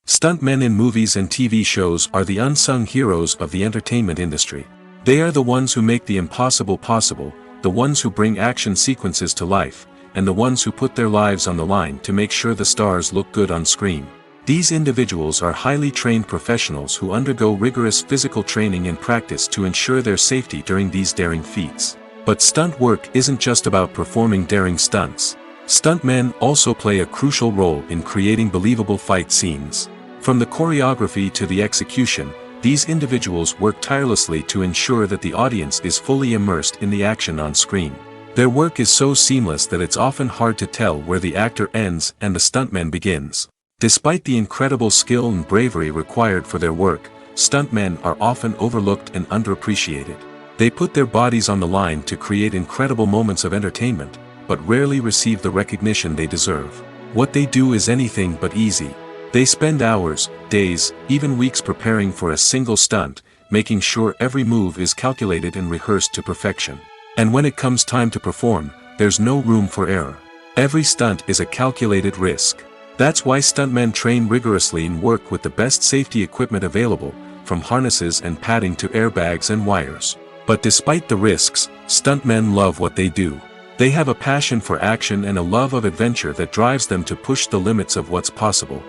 Stuntmen in movies and TV shows are the unsung heroes of the entertainment industry. They are the ones who make the impossible possible, the ones who bring action sequences to life, and the ones who put their lives on the line to make sure the stars look good on screen. These individuals are highly trained professionals who undergo rigorous physical training and practice to ensure their safety during these daring feats. But stunt work isn't just about performing daring stunts. Stuntmen also play a crucial role in creating believable fight scenes. From the choreography to the execution, these individuals work tirelessly to ensure that the audience is fully immersed in the action on screen. Their work is so seamless that it's often hard to tell where the actor ends and the stuntman begins. Despite the incredible skill and bravery required for their work, stuntmen are often overlooked and underappreciated. They put their bodies on the line to create incredible moments of entertainment, but rarely receive the recognition they deserve. What they do is anything but easy. They spend hours, days, even weeks preparing for a single stunt, making sure every move is calculated and rehearsed to perfection. And when it comes time to perform, there's no room for error. Every stunt is a calculated risk. That's why stuntmen train rigorously and work with the best safety equipment available, from harnesses and padding to airbags and wires. But despite the risks, stuntmen love what they do. They have a passion for action and a love of adventure that drives them to push the limits of what's possible.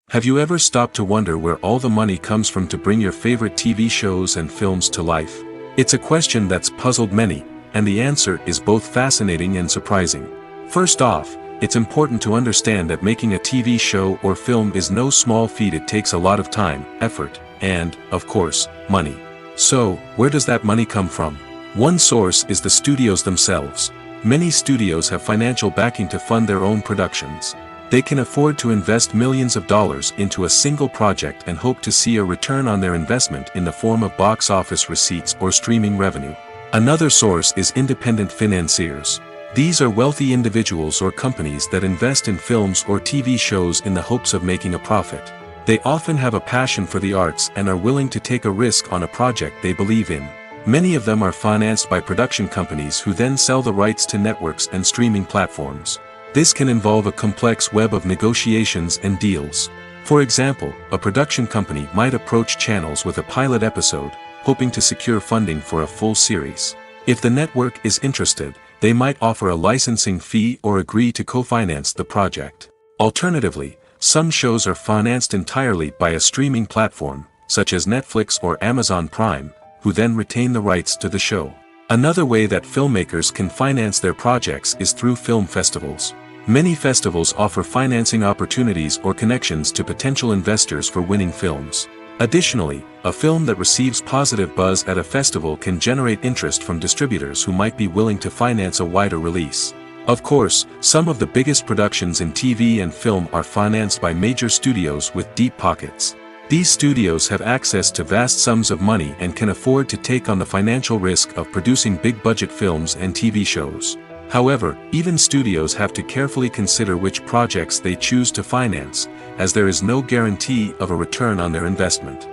Have you ever stopped to wonder where all the money comes from to bring your favorite TV shows and films to life? It's a question that's puzzled many, and the answer is both fascinating and surprising. First off, it's important to understand that making a TV show or film is no small feat. It takes a lot of time, effort, and, of course, money. So, where does that money come from? One source is the studios themselves. Many studios have financial backing to fund their own productions. They can afford to invest millions of dollars into a single project and hope to see a return on their investment in the form of box office receipts or streaming revenue. Another source is independent financiers. These are wealthy individuals or companies that invest in films or TV shows in the hopes of making a profit. They often have a passion for the arts and are willing to take a risk on a project they believe in. Many of them are financed by production companies who then sell the rights to networks and streaming platforms. This can involve a complex web of negotiations and deals. For example, a production company might approach channels with a pilot episode, hoping to secure funding for a full series. If the network is interested, they might offer a licensing fee or agree to co-finance the project. Alternatively, some shows are financed entirely by a streaming platform, such as Netflix or Amazon Prime, who then retain the rights to the show. Another way that filmmakers can finance their projects is through film festivals. Many festivals offer financing opportunities or connections to potential investors for winning films. Additionally, a film that receives positive buzz at a festival can generate interest from distributors who might be willing to finance a wider release. Of course, some of the biggest productions in TV and film are financed by major studios with deep pockets. These studios have access to vast sums of money and can afford to take on the financial risk of producing big-budget films and TV shows. However, even studios have to carefully consider which projects they choose to finance, as there is no guarantee of a return on their investment.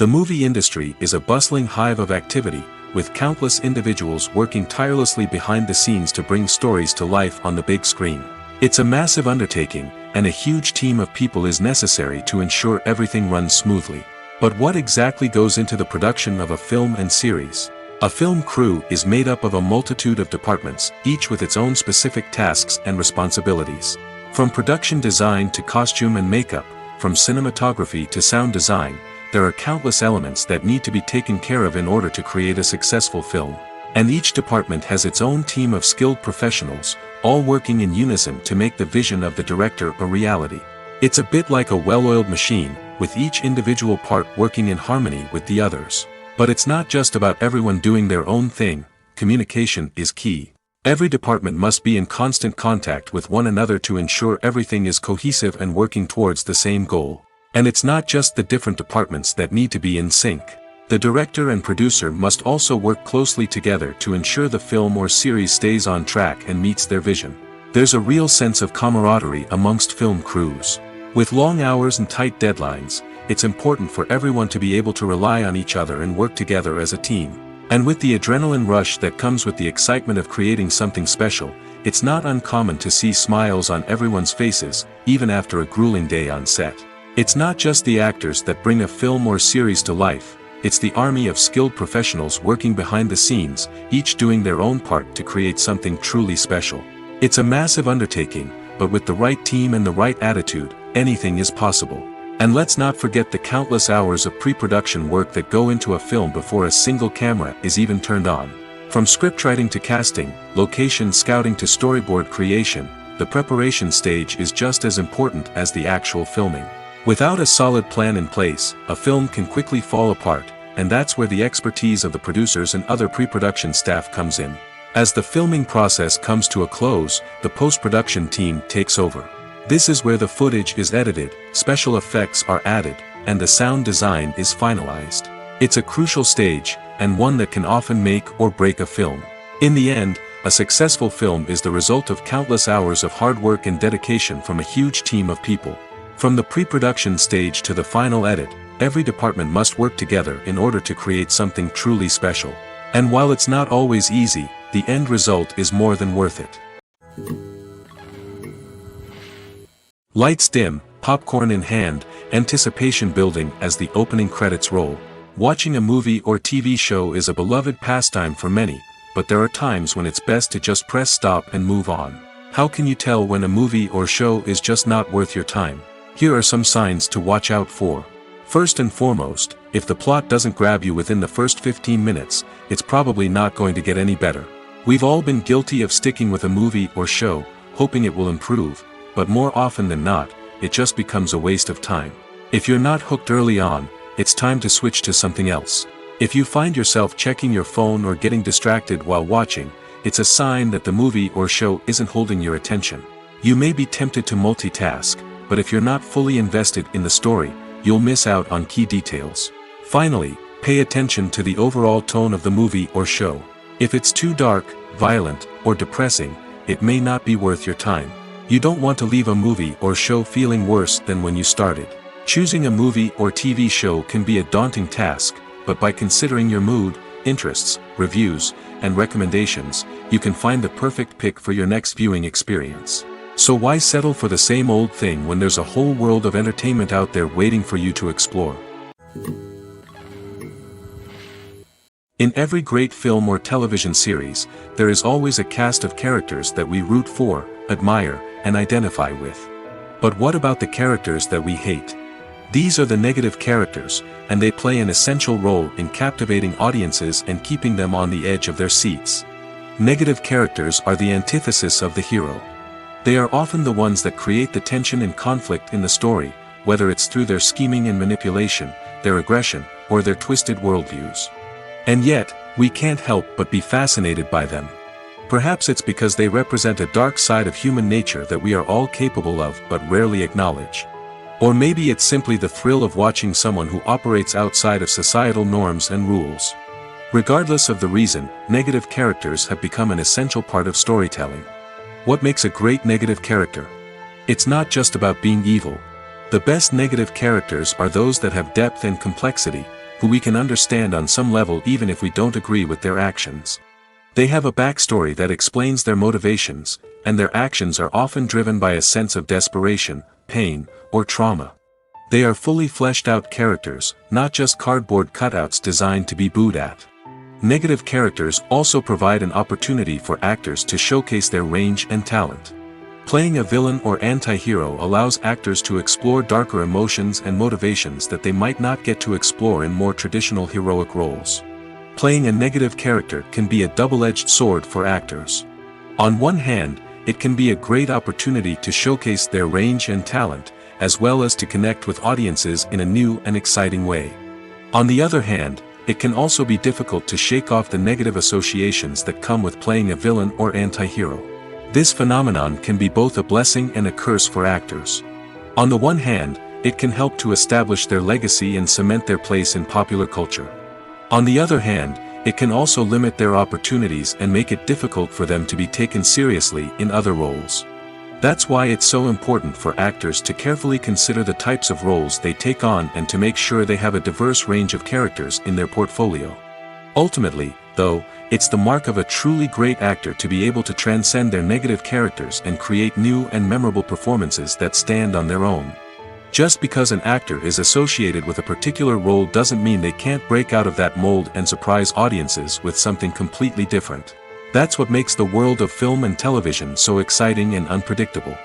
The movie industry is a bustling hive of activity, with countless individuals working tirelessly behind the scenes to bring stories to life on the big screen. It's a massive undertaking, and a huge team of people is necessary to ensure everything runs smoothly. But what exactly goes into the production of a film and series? A film crew is made up of a multitude of departments, each with its own specific tasks and responsibilities. From production design to costume and makeup, from cinematography to sound design, there are countless elements that need to be taken care of in order to create a successful film. And each department has its own team of skilled professionals, all working in unison to make the vision of the director a reality. It's a bit like a well-oiled machine, with each individual part working in harmony with the others. But it's not just about everyone doing their own thing. Communication is key. Every department must be in constant contact with one another to ensure everything is cohesive and working towards the same goal. And it's not just the different departments that need to be in sync. The director and producer must also work closely together to ensure the film or series stays on track and meets their vision. There's a real sense of camaraderie amongst film crews. With long hours and tight deadlines, it's important for everyone to be able to rely on each other and work together as a team. And with the adrenaline rush that comes with the excitement of creating something special, it's not uncommon to see smiles on everyone's faces, even after a grueling day on set. It's not just the actors that bring a film or series to life, it's the army of skilled professionals working behind the scenes, each doing their own part to create something truly special. It's a massive undertaking, but with the right team and the right attitude, anything is possible. And let's not forget the countless hours of pre-production work that go into a film before a single camera is even turned on. From scriptwriting to casting, location scouting to storyboard creation, the preparation stage is just as important as the actual filming. Without a solid plan in place, a film can quickly fall apart, and that's where the expertise of the producers and other pre-production staff comes in. As the filming process comes to a close, the post-production team takes over. This is where the footage is edited, special effects are added, and the sound design is finalized. It's a crucial stage, and one that can often make or break a film. In the end, a successful film is the result of countless hours of hard work and dedication from a huge team of people. From the pre-production stage to the final edit, every department must work together in order to create something truly special. And while it's not always easy, the end result is more than worth it. Lights dim, popcorn in hand, anticipation building as the opening credits roll. Watching a movie or TV show is a beloved pastime for many, but there are times when it's best to just press stop and move on. How can you tell when a movie or show is just not worth your time? Here are some signs to watch out for. First and foremost, if the plot doesn't grab you within the first 15 minutes, it's probably not going to get any better. We've all been guilty of sticking with a movie or show, hoping it will improve, but more often than not, it just becomes a waste of time. If you're not hooked early on, it's time to switch to something else. If you find yourself checking your phone or getting distracted while watching, it's a sign that the movie or show isn't holding your attention. You may be tempted to multitask, but if you're not fully invested in the story, you'll miss out on key details. Finally, pay attention to the overall tone of the movie or show. If it's too dark, violent, or depressing, it may not be worth your time. You don't want to leave a movie or show feeling worse than when you started. Choosing a movie or TV show can be a daunting task, but by considering your mood, interests, reviews, and recommendations, you can find the perfect pick for your next viewing experience. So why settle for the same old thing when there's a whole world of entertainment out there waiting for you to explore? In every great film or television series, there is always a cast of characters that we root for, admire, and identify with. But what about the characters that we hate? These are the negative characters, and they play an essential role in captivating audiences and keeping them on the edge of their seats. Negative characters are the antithesis of the hero. They are often the ones that create the tension and conflict in the story, whether it's through their scheming and manipulation, their aggression, or their twisted worldviews. And yet, we can't help but be fascinated by them. Perhaps it's because they represent a dark side of human nature that we are all capable of but rarely acknowledge. Or maybe it's simply the thrill of watching someone who operates outside of societal norms and rules. Regardless of the reason, negative characters have become an essential part of storytelling. What makes a great negative character? It's not just about being evil. The best negative characters are those that have depth and complexity, who we can understand on some level even if we don't agree with their actions. They have a backstory that explains their motivations, and their actions are often driven by a sense of desperation, pain, or trauma. They are fully fleshed out characters, not just cardboard cutouts designed to be booed at. Negative characters also provide an opportunity for actors to showcase their range and talent. Playing a villain or anti-hero allows actors to explore darker emotions and motivations that they might not get to explore in more traditional heroic roles. Playing a negative character can be a double-edged sword for actors. On one hand, it can be a great opportunity to showcase their range and talent, as well as to connect with audiences in a new and exciting way. On the other hand, it can also be difficult to shake off the negative associations that come with playing a villain or anti-hero. This phenomenon can be both a blessing and a curse for actors. On the one hand, it can help to establish their legacy and cement their place in popular culture. On the other hand, it can also limit their opportunities and make it difficult for them to be taken seriously in other roles. That's why it's so important for actors to carefully consider the types of roles they take on and to make sure they have a diverse range of characters in their portfolio. Ultimately, though, it's the mark of a truly great actor to be able to transcend their negative characters and create new and memorable performances that stand on their own. Just because an actor is associated with a particular role doesn't mean they can't break out of that mold and surprise audiences with something completely different. That's what makes the world of film and television so exciting and unpredictable.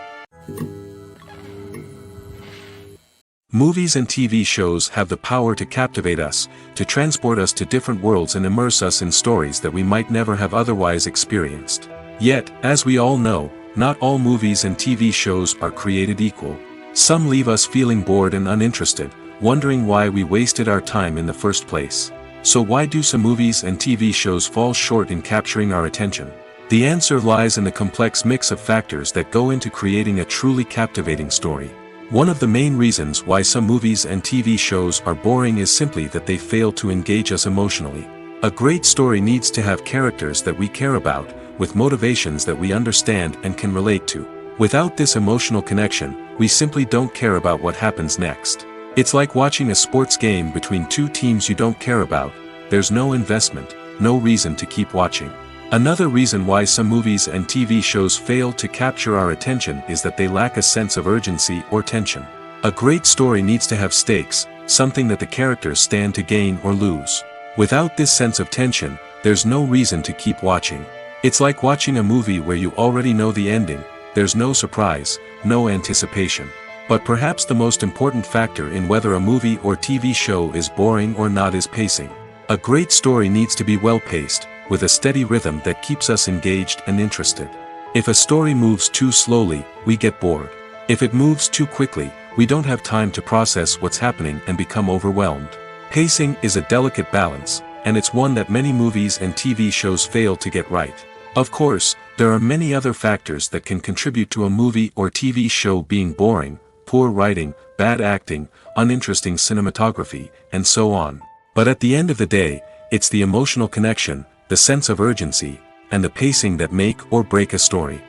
Movies and TV shows have the power to captivate us, to transport us to different worlds and immerse us in stories that we might never have otherwise experienced. Yet, as we all know, not all movies and TV shows are created equal. Some leave us feeling bored and uninterested, wondering why we wasted our time in the first place. So why do some movies and TV shows fall short in capturing our attention? The answer lies in the complex mix of factors that go into creating a truly captivating story. One of the main reasons why some movies and TV shows are boring is simply that they fail to engage us emotionally. A great story needs to have characters that we care about, with motivations that we understand and can relate to. Without this emotional connection, we simply don't care about what happens next. It's like watching a sports game between two teams you don't care about. There's no investment, no reason to keep watching. Another reason why some movies and TV shows fail to capture our attention is that they lack a sense of urgency or tension. A great story needs to have stakes, something that the characters stand to gain or lose. Without this sense of tension, there's no reason to keep watching. It's like watching a movie where you already know the ending. There's no surprise, no anticipation. But perhaps the most important factor in whether a movie or TV show is boring or not is pacing. A great story needs to be well-paced, with a steady rhythm that keeps us engaged and interested. If a story moves too slowly, we get bored. If it moves too quickly, we don't have time to process what's happening and become overwhelmed. Pacing is a delicate balance, and it's one that many movies and TV shows fail to get right. Of course, there are many other factors that can contribute to a movie or TV show being boring: poor writing, bad acting, uninteresting cinematography, and so on. But at the end of the day, it's the emotional connection, the sense of urgency, and the pacing that make or break a story.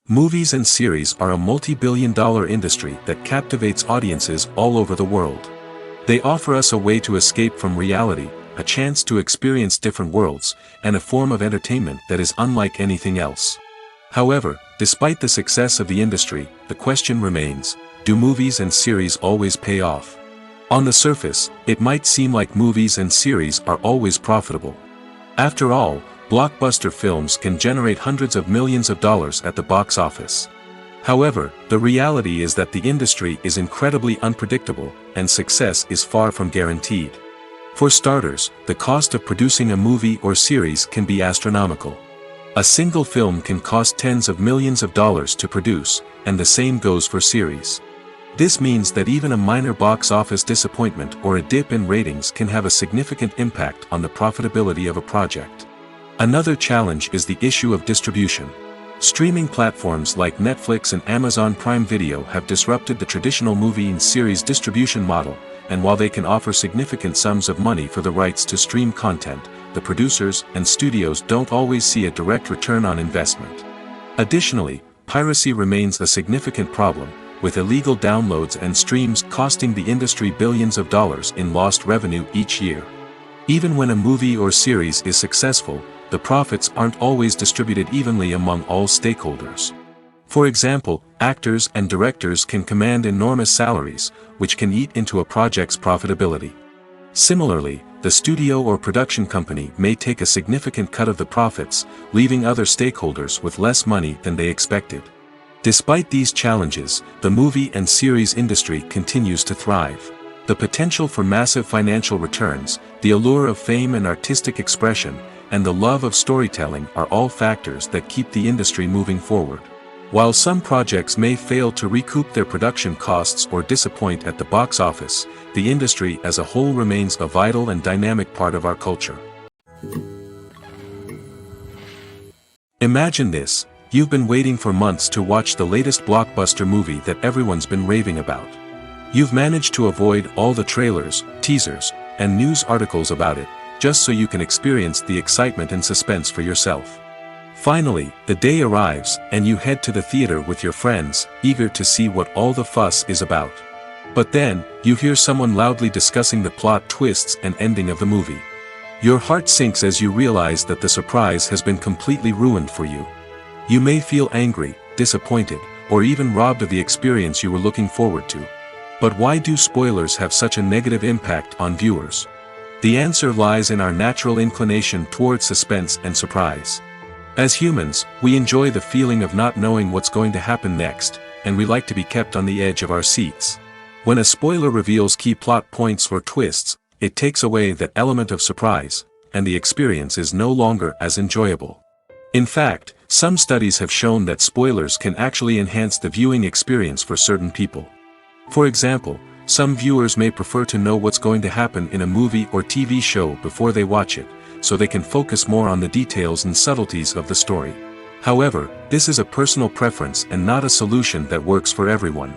Movies and series are a multi-billion-dollar industry that captivates audiences all over the world. They offer us a way to escape from reality, a chance to experience different worlds, and a form of entertainment that is unlike anything else. However, despite the success of the industry, the question remains: do movies and series always pay off? On the surface, it might seem like movies and series are always profitable. After all, blockbuster films can generate hundreds of millions of dollars at the box office. However, the reality is that the industry is incredibly unpredictable, and success is far from guaranteed. For starters, the cost of producing a movie or series can be astronomical. A single film can cost tens of millions of dollars to produce, and the same goes for series. This means that even a minor box office disappointment or a dip in ratings can have a significant impact on the profitability of a project. Another challenge is the issue of distribution. Streaming platforms like Netflix and Amazon Prime Video have disrupted the traditional movie and series distribution model, and while they can offer significant sums of money for the rights to stream content, the producers and studios don't always see a direct return on investment. Additionally, piracy remains a significant problem, with illegal downloads and streams costing the industry billions of dollars in lost revenue each year. Even when a movie or series is successful, the profits aren't always distributed evenly among all stakeholders. For example, actors and directors can command enormous salaries, which can eat into a project's profitability. Similarly, the studio or production company may take a significant cut of the profits, leaving other stakeholders with less money than they expected. Despite these challenges, the movie and series industry continues to thrive. The potential for massive financial returns, the allure of fame and artistic expression, and the love of storytelling are all factors that keep the industry moving forward. While some projects may fail to recoup their production costs or disappoint at the box office, the industry as a whole remains a vital and dynamic part of our culture. Imagine this: you've been waiting for months to watch the latest blockbuster movie that everyone's been raving about. You've managed to avoid all the trailers, teasers, and news articles about it, just so you can experience the excitement and suspense for yourself. Finally, the day arrives, and you head to the theater with your friends, eager to see what all the fuss is about. But then, you hear someone loudly discussing the plot twists and ending of the movie. Your heart sinks as you realize that the surprise has been completely ruined for you. You may feel angry, disappointed, or even robbed of the experience you were looking forward to. But why do spoilers have such a negative impact on viewers? The answer lies in our natural inclination towards suspense and surprise. As humans, we enjoy the feeling of not knowing what's going to happen next, and we like to be kept on the edge of our seats. When a spoiler reveals key plot points or twists, it takes away that element of surprise, and the experience is no longer as enjoyable. In fact, some studies have shown that spoilers can actually enhance the viewing experience for certain people. For example, some viewers may prefer to know what's going to happen in a movie or TV show before they watch it, so they can focus more on the details and subtleties of the story. However, this is a personal preference and not a solution that works for everyone.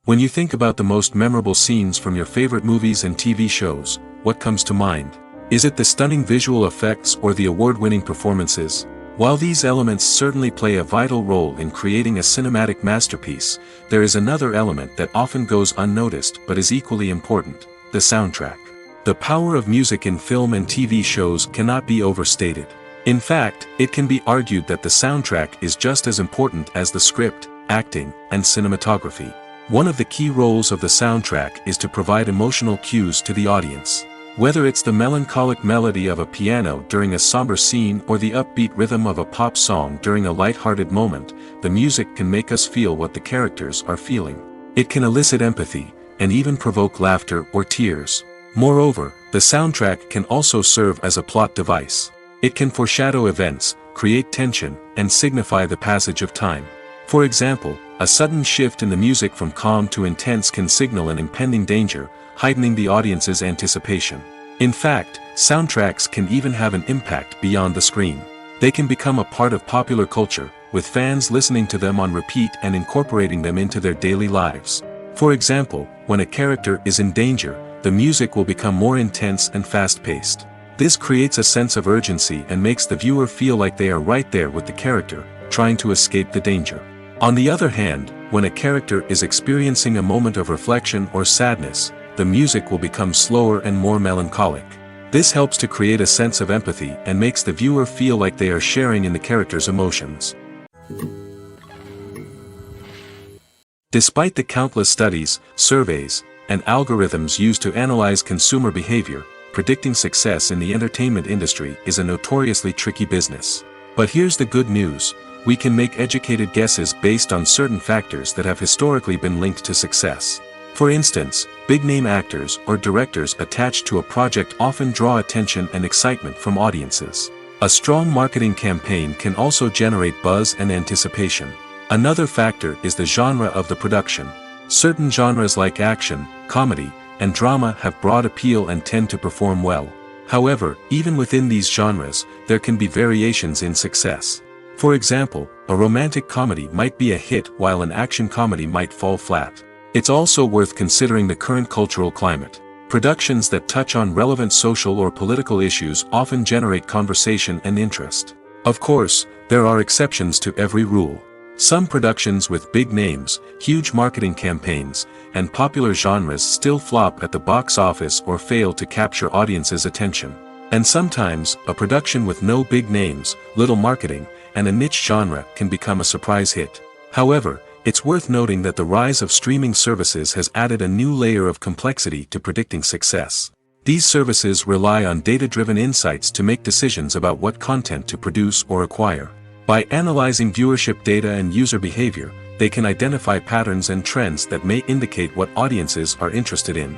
When you think about the most memorable scenes from your favorite movies and TV shows, what comes to mind? Is it the stunning visual effects or the award-winning performances? While these elements certainly play a vital role in creating a cinematic masterpiece, there is another element that often goes unnoticed but is equally important: the soundtrack. The power of music in film and TV shows cannot be overstated. In fact, it can be argued that the soundtrack is just as important as the script, acting, and cinematography. One of the key roles of the soundtrack is to provide emotional cues to the audience. Whether it's the melancholic melody of a piano during a somber scene or the upbeat rhythm of a pop song during a light-hearted moment, the music can make us feel what the characters are feeling. It can elicit empathy, and even provoke laughter or tears. Moreover, the soundtrack can also serve as a plot device. It can foreshadow events, create tension, and signify the passage of time. For example, a sudden shift in the music from calm to intense can signal an impending danger, heightening the audience's anticipation. In fact, soundtracks can even have an impact beyond the screen. They can become a part of popular culture, with fans listening to them on repeat and incorporating them into their daily lives. For example, when a character is in danger, the music will become more intense and fast-paced. This creates a sense of urgency and makes the viewer feel like they are right there with the character, trying to escape the danger. On the other hand, when a character is experiencing a moment of reflection or sadness, the music will become slower and more melancholic. This helps to create a sense of empathy and makes the viewer feel like they are sharing in the character's emotions. Despite the countless studies, surveys, and algorithms used to analyze consumer behavior, predicting success in the entertainment industry is a notoriously tricky business. But here's the good news: we can make educated guesses based on certain factors that have historically been linked to success. For instance, big-name actors or directors attached to a project often draw attention and excitement from audiences. A strong marketing campaign can also generate buzz and anticipation. Another factor is the genre of the production. Certain genres like action, comedy, and drama have broad appeal and tend to perform well. However, even within these genres, there can be variations in success. For example, a romantic comedy might be a hit while an action comedy might fall flat. It's also worth considering the current cultural climate. Productions that touch on relevant social or political issues often generate conversation and interest. Of course, there are exceptions to every rule. Some productions with big names, huge marketing campaigns, and popular genres still flop at the box office or fail to capture audiences' attention. And sometimes, a production with no big names, little marketing, and a niche genre can become a surprise hit. However, it's worth noting that the rise of streaming services has added a new layer of complexity to predicting success. These services rely on data-driven insights to make decisions about what content to produce or acquire. By analyzing viewership data and user behavior, they can identify patterns and trends that may indicate what audiences are interested in.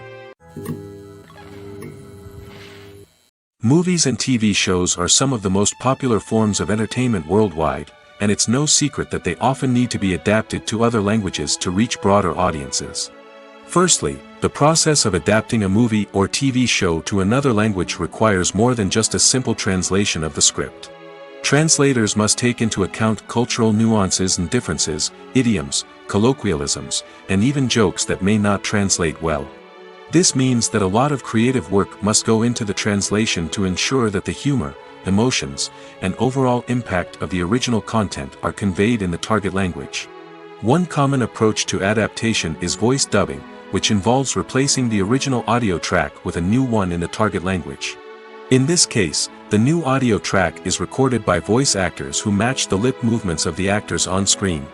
Movies and TV shows are some of the most popular forms of entertainment worldwide, and it's no secret that they often need to be adapted to other languages to reach broader audiences. Firstly, the process of adapting a movie or TV show to another language requires more than just a simple translation of the script. Translators must take into account cultural nuances and differences, idioms, colloquialisms, and even jokes that may not translate well. This means that a lot of creative work must go into the translation to ensure that the humor, emotions, and overall impact of the original content are conveyed in the target language. One common approach to adaptation is voice dubbing, which involves replacing the original audio track with a new one in the target language. In this case, the new audio track is recorded by voice actors who match the lip movements of the actors on screen.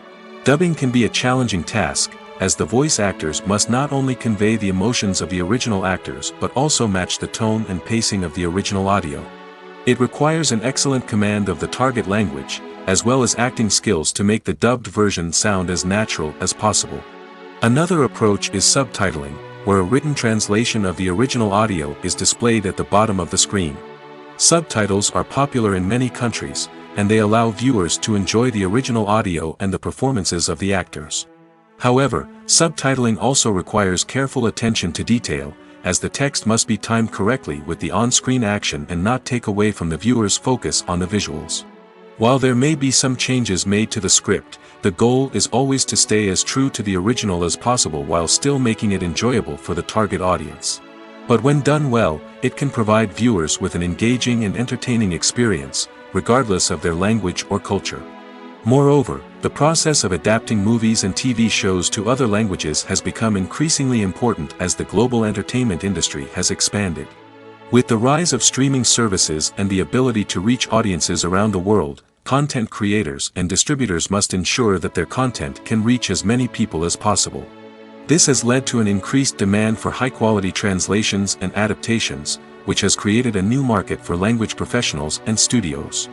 Dubbing can be a challenging task, as the voice actors must not only convey the emotions of the original actors but also match the tone and pacing of the original audio. It requires an excellent command of the target language, as well as acting skills to make the dubbed version sound as natural as possible. Another approach is subtitling, where a written translation of the original audio is displayed at the bottom of the screen. Subtitles are popular in many countries, and they allow viewers to enjoy the original audio and the performances of the actors. However, subtitling also requires careful attention to detail, as the text must be timed correctly with the on-screen action and not take away from the viewer's focus on the visuals. While there may be some changes made to the script, the goal is always to stay as true to the original as possible while still making it enjoyable for the target audience. But when done well, it can provide viewers with an engaging and entertaining experience, regardless of their language or culture. Moreover, the process of adapting movies and TV shows to other languages has become increasingly important as the global entertainment industry has expanded. With the rise of streaming services and the ability to reach audiences around the world, content creators and distributors must ensure that their content can reach as many people as possible. This has led to an increased demand for high-quality translations and adaptations, which has created a new market for language professionals and studios.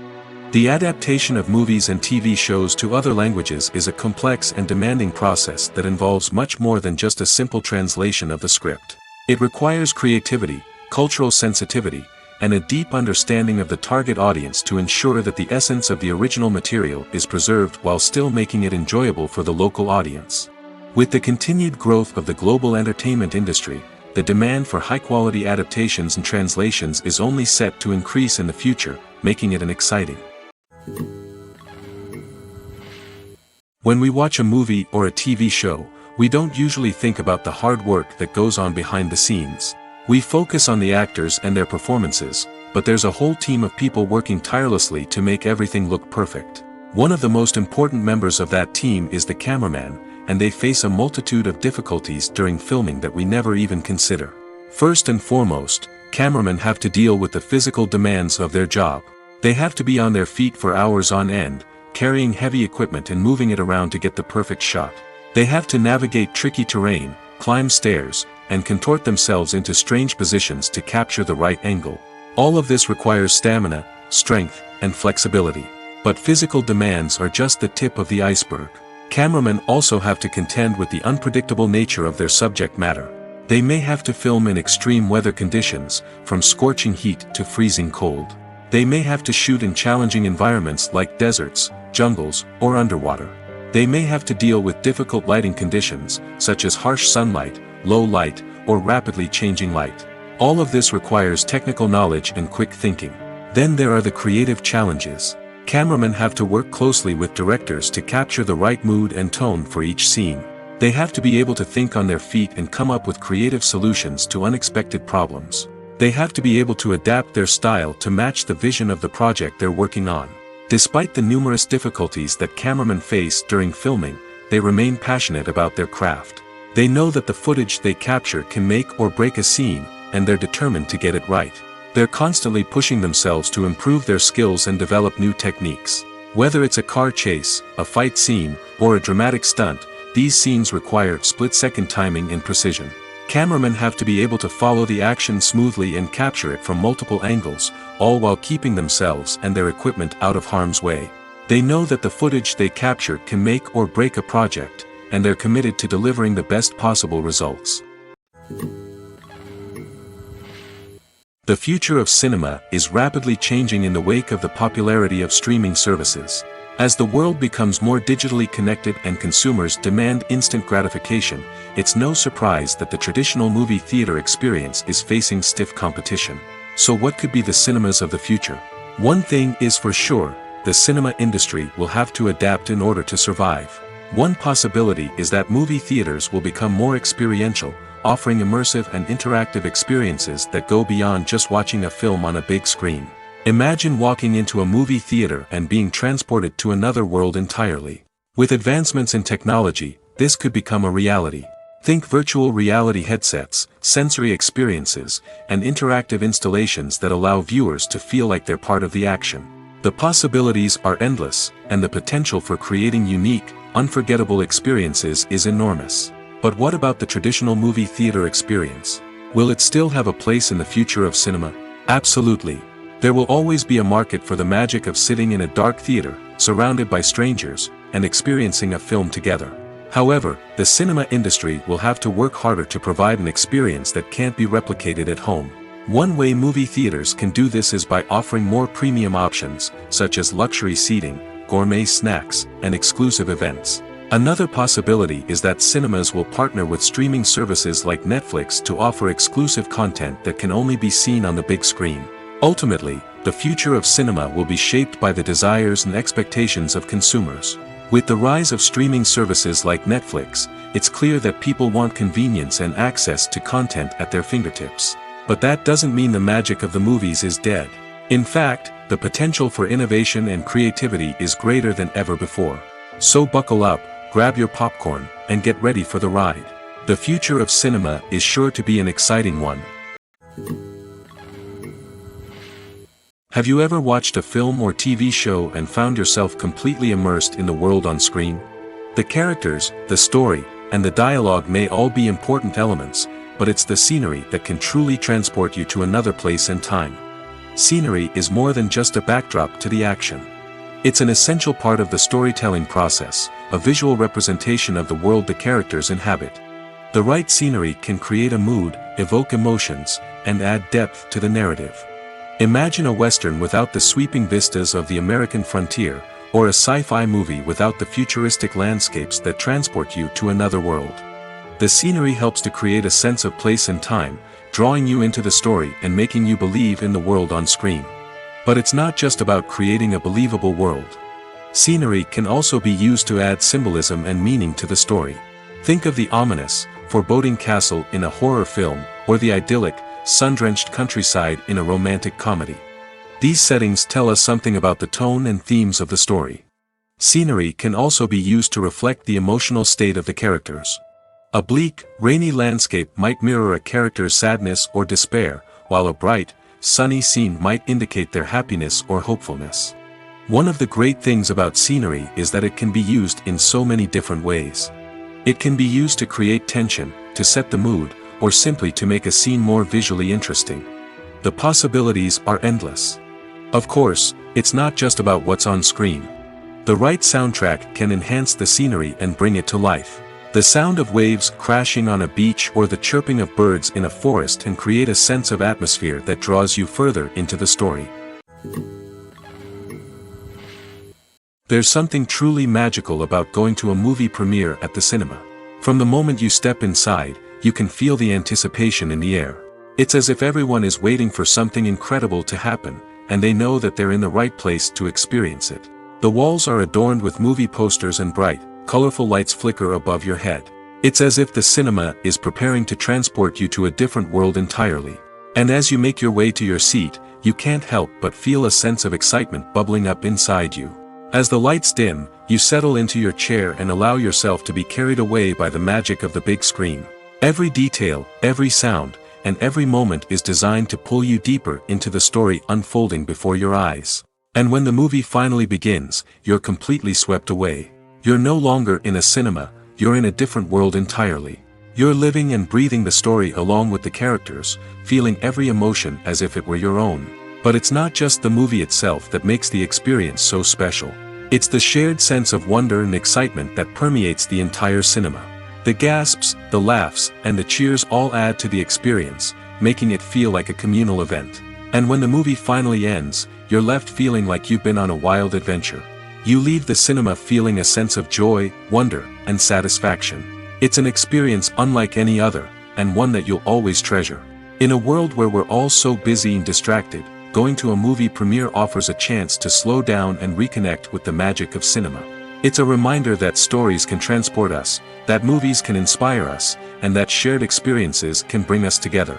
The adaptation of movies and TV shows to other languages is a complex and demanding process that involves much more than just a simple translation of the script. It requires creativity, cultural sensitivity, and a deep understanding of the target audience to ensure that the essence of the original material is preserved while still making it enjoyable for the local audience. With the continued growth of the global entertainment industry, the demand for high-quality adaptations and translations is only set to increase in the future, making it an exciting. When we watch a movie or a TV show, we don't usually think about the hard work that goes on behind the scenes. We focus on the actors and their performances, but there's a whole team of people working tirelessly to make everything look perfect. One of the most important members of that team is the cameraman, and they face a multitude of difficulties during filming that we never even consider. First and foremost, cameramen have to deal with the physical demands of their job. They have to be on their feet for hours on end, carrying heavy equipment and moving it around to get the perfect shot. They have to navigate tricky terrain, climb stairs, and contort themselves into strange positions to capture the right angle. All of this requires stamina, strength, and flexibility. But physical demands are just the tip of the iceberg. Cameramen also have to contend with the unpredictable nature of their subject matter. They may have to film in extreme weather conditions, from scorching heat to freezing cold. They may have to shoot in challenging environments like deserts, jungles, or underwater. They may have to deal with difficult lighting conditions, such as harsh sunlight, low light, or rapidly changing light. All of this requires technical knowledge and quick thinking. Then there are the creative challenges. Cameramen have to work closely with directors to capture the right mood and tone for each scene. They have to be able to think on their feet and come up with creative solutions to unexpected problems. They have to be able to adapt their style to match the vision of the project they're working on. Despite the numerous difficulties that cameramen face during filming, they remain passionate about their craft. They know that the footage they capture can make or break a scene, and they're determined to get it right. They're constantly pushing themselves to improve their skills and develop new techniques. Whether it's a car chase, a fight scene, or a dramatic stunt, these scenes require split-second timing and precision. Cameramen have to be able to follow the action smoothly and capture it from multiple angles, all while keeping themselves and their equipment out of harm's way. They know that the footage they capture can make or break a project, and they're committed to delivering the best possible results. The future of cinema is rapidly changing in the wake of the popularity of streaming services. As the world becomes more digitally connected and consumers demand instant gratification, it's no surprise that the traditional movie theater experience is facing stiff competition. So what could be the cinemas of the future? One thing is for sure, the cinema industry will have to adapt in order to survive. One possibility is that movie theaters will become more experiential, offering immersive and interactive experiences that go beyond just watching a film on a big screen. Imagine walking into a movie theater and being transported to another world entirely. With advancements in technology, this could become a reality. Think virtual reality headsets, sensory experiences, and interactive installations that allow viewers to feel like they're part of the action. The possibilities are endless, and the potential for creating unique, unforgettable experiences is enormous. But what about the traditional movie theater experience? Will it still have a place in the future of cinema? Absolutely. There will always be a market for the magic of sitting in a dark theater, surrounded by strangers, and experiencing a film together. However, the cinema industry will have to work harder to provide an experience that can't be replicated at home. One way movie theaters can do this is by offering more premium options, such as luxury seating, gourmet snacks, and exclusive events. Another possibility is that cinemas will partner with streaming services like Netflix to offer exclusive content that can only be seen on the big screen. Ultimately, the future of cinema will be shaped by the desires and expectations of consumers. With the rise of streaming services like Netflix, it's clear that people want convenience and access to content at their fingertips. But that doesn't mean the magic of the movies is dead. In fact, the potential for innovation and creativity is greater than ever before. So buckle up, grab your popcorn, and get ready for the ride. The future of cinema is sure to be an exciting one. Have you ever watched a film or TV show and found yourself completely immersed in the world on screen? The characters, the story, and the dialogue may all be important elements, but it's the scenery that can truly transport you to another place and time. Scenery is more than just a backdrop to the action. It's an essential part of the storytelling process, a visual representation of the world the characters inhabit. The right scenery can create a mood, evoke emotions, and add depth to the narrative. Imagine a Western without the sweeping vistas of the American frontier, or a sci-fi movie without the futuristic landscapes that transport you to another world. The scenery helps to create a sense of place and time, drawing you into the story and making you believe in the world on screen. But it's not just about creating a believable world. Scenery can also be used to add symbolism and meaning to the story. Think of the ominous, foreboding castle in a horror film, or the idyllic, sun-drenched countryside in a romantic comedy. These settings tell us something about the tone and themes of the story. Scenery can also be used to reflect the emotional state of the characters. A bleak, rainy landscape might mirror a character's sadness or despair, while a bright, sunny scene might indicate their happiness or hopefulness. One of the great things about scenery is that it can be used in so many different ways. It can be used to create tension, to set the mood, or simply to make a scene more visually interesting. The possibilities are endless. Of course, it's not just about what's on screen. The right soundtrack can enhance the scenery and bring it to life. The sound of waves crashing on a beach or the chirping of birds in a forest can create a sense of atmosphere that draws you further into the story. There's something truly magical about going to a movie premiere at the cinema. From the moment you step inside, you can feel the anticipation in the air. It's as if everyone is waiting for something incredible to happen, and they know that they're in the right place to experience it. The walls are adorned with movie posters and bright, colorful lights flicker above your head. It's as if the cinema is preparing to transport you to a different world entirely. And as you make your way to your seat, you can't help but feel a sense of excitement bubbling up inside you. As the lights dim, you settle into your chair and allow yourself to be carried away by the magic of the big screen. Every detail, every sound, and every moment is designed to pull you deeper into the story unfolding before your eyes. And when the movie finally begins, you're completely swept away. You're no longer in a cinema, you're in a different world entirely. You're living and breathing the story along with the characters, feeling every emotion as if it were your own. But it's not just the movie itself that makes the experience so special. It's the shared sense of wonder and excitement that permeates the entire cinema. The gasps, the laughs, and the cheers all add to the experience, making it feel like a communal event. And when the movie finally ends, you're left feeling like you've been on a wild adventure. You leave the cinema feeling a sense of joy, wonder, and satisfaction. It's an experience unlike any other, and one that you'll always treasure. In a world where we're all so busy and distracted, going to a movie premiere offers a chance to slow down and reconnect with the magic of cinema. It's a reminder that stories can transport us, that movies can inspire us, and that shared experiences can bring us together.